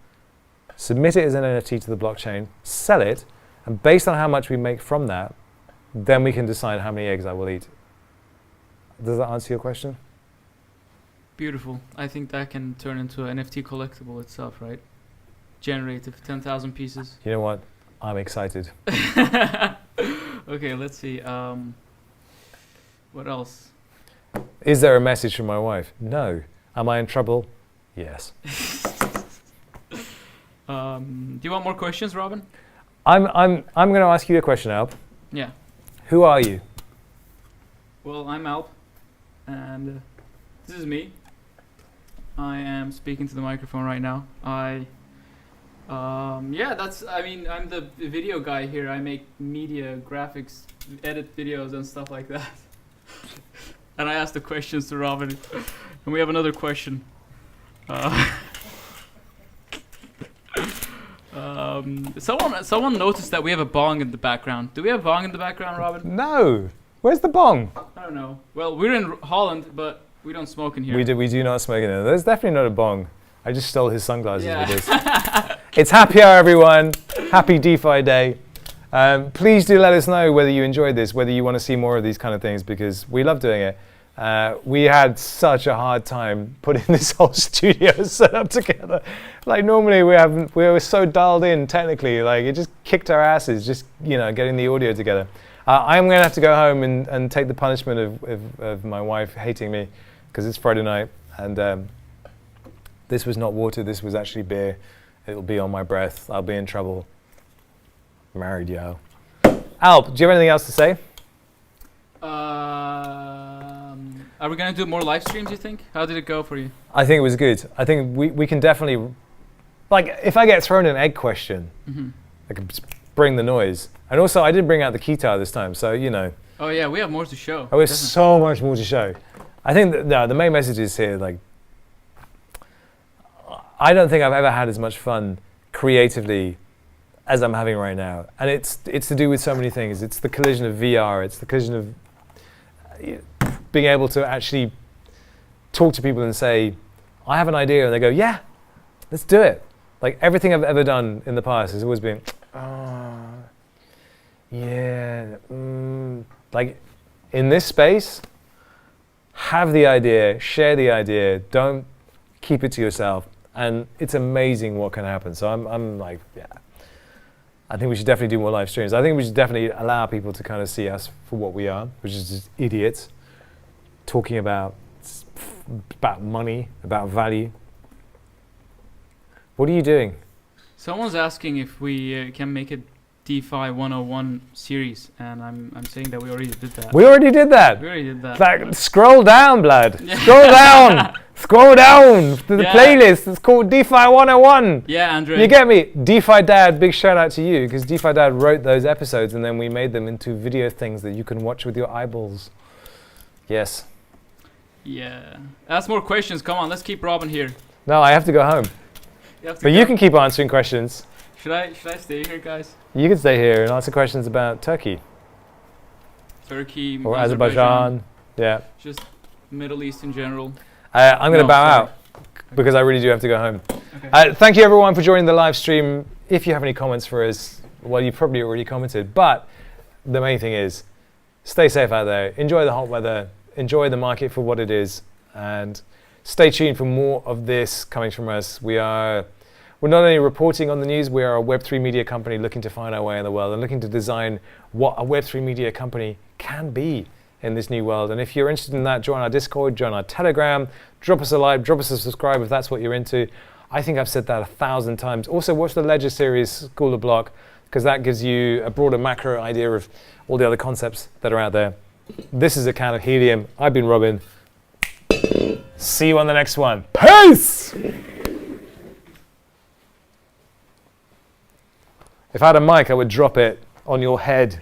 submit it as an NFT to the blockchain, sell it, and based on how much we make from that, then we can decide how many eggs I will eat. Does that answer your question? Beautiful. I think that can turn into an NFT collectible itself, right? Generative, 10,000 pieces. You know what? I'm excited. Okay, let's see. What else? Is there a message from my wife? No. Am I in trouble? Yes. Do you want more questions, Robin? I'm going to ask you a question, Alp. Yeah. Who are you? Well, I'm Alp, and this is me. I am speaking to the microphone right now. I'm the video guy here. I make media, graphics, edit videos and stuff like that. And I ask the questions to Robin. And we have another question. Someone noticed that we have a bong in the background. Do we have bong in the background, Robin? No. Where's the bong? I don't know. Well, we're in Holland, but we don't smoke in here. We do not smoke in here. There's definitely not a bong. I just stole his sunglasses with this. It's happy hour, everyone. Happy DeFi day. Please do let us know whether you enjoyed this, whether you want to see more of these kind of things, because we love doing it. We had such a hard time putting this whole studio setup together. Like normally we were so dialed in technically, like it just kicked our asses, just getting the audio together. I'm going to have to go home and take the punishment of my wife hating me because it's Friday night and this was not water, this was actually beer. It'll be on my breath. I'll be in trouble. Married, yo. Alp, do you have anything else to say? Are we going to do more live streams, you think? How did it go for you? I think it was good. I think we can definitely, like, if I get thrown an egg question, I can bring the noise. And also, I did bring out the guitar this time, so, Oh, yeah, we have more to show. Oh, there's so much more to show. I think the main message is here, like, I don't think I've ever had as much fun creatively as I'm having right now. And it's to do with so many things. It's the collision of VR, it's the collision of being able to actually talk to people and say, I have an idea, and they go, yeah, let's do it. Like everything I've ever done in the past has always been, like in this space, have the idea, share the idea, don't keep it to yourself. And it's amazing what can happen. So I'm like, yeah, I think we should definitely do more live streams. I think we should definitely allow people to kind of see us for what we are, which is just idiots talking about money, about value. What are you doing? Someone's asking if we can make a DeFi 101 series, and I'm saying that we already did that. We already did that. We already did that. Like, scroll down, blood. Yeah. Scroll down. Scroll down to the playlist. It's called DeFi 101. Yeah, Andre. You get me? DeFi Dad, big shout out to you, because DeFi Dad wrote those episodes and then we made them into video things that you can watch with your eyeballs. Yes. Yeah. Ask more questions. Come on, let's keep Robin here. No, I have to go home. You can keep answering questions. Should I stay here, guys? You can stay here and answer questions about Turkey. Turkey or Azerbaijan. Yeah. Just Middle East in general. I'm going to bow out because I really do have to go home. Okay. Thank you everyone for joining the live stream. If you have any comments for us, well, you probably already commented, but the main thing is stay safe out there, enjoy the hot weather, enjoy the market for what it is, and stay tuned for more of this coming from us. We're not only reporting on the news, we are a Web3 media company looking to find our way in the world and looking to design what a Web3 media company can be in this new world. And if you're interested in that, join our Discord, join our Telegram, drop us a like, drop us a subscribe if that's what you're into. I think I've said that 1,000 times. Also watch the Ledger series, School of Block, because that gives you a broader macro idea of all the other concepts that are out there. This is a can of helium. I've been Robin. See you on the next one. Peace! If I had a mic, I would drop it on your head.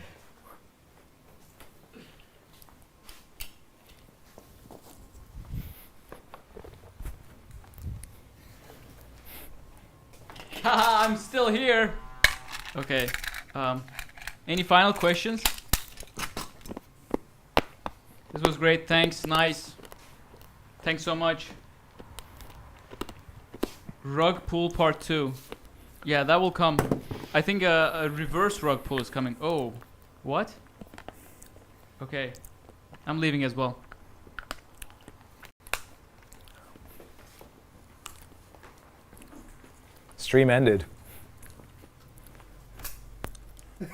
I'm still here. Okay. Any final questions? This was great. Thanks. Nice. Thanks so much. Rug pull part 2. Yeah, that will come. I think a reverse rug pull is coming. Oh, what? Okay. I'm leaving as well. Stream ended.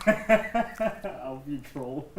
I'll be troll.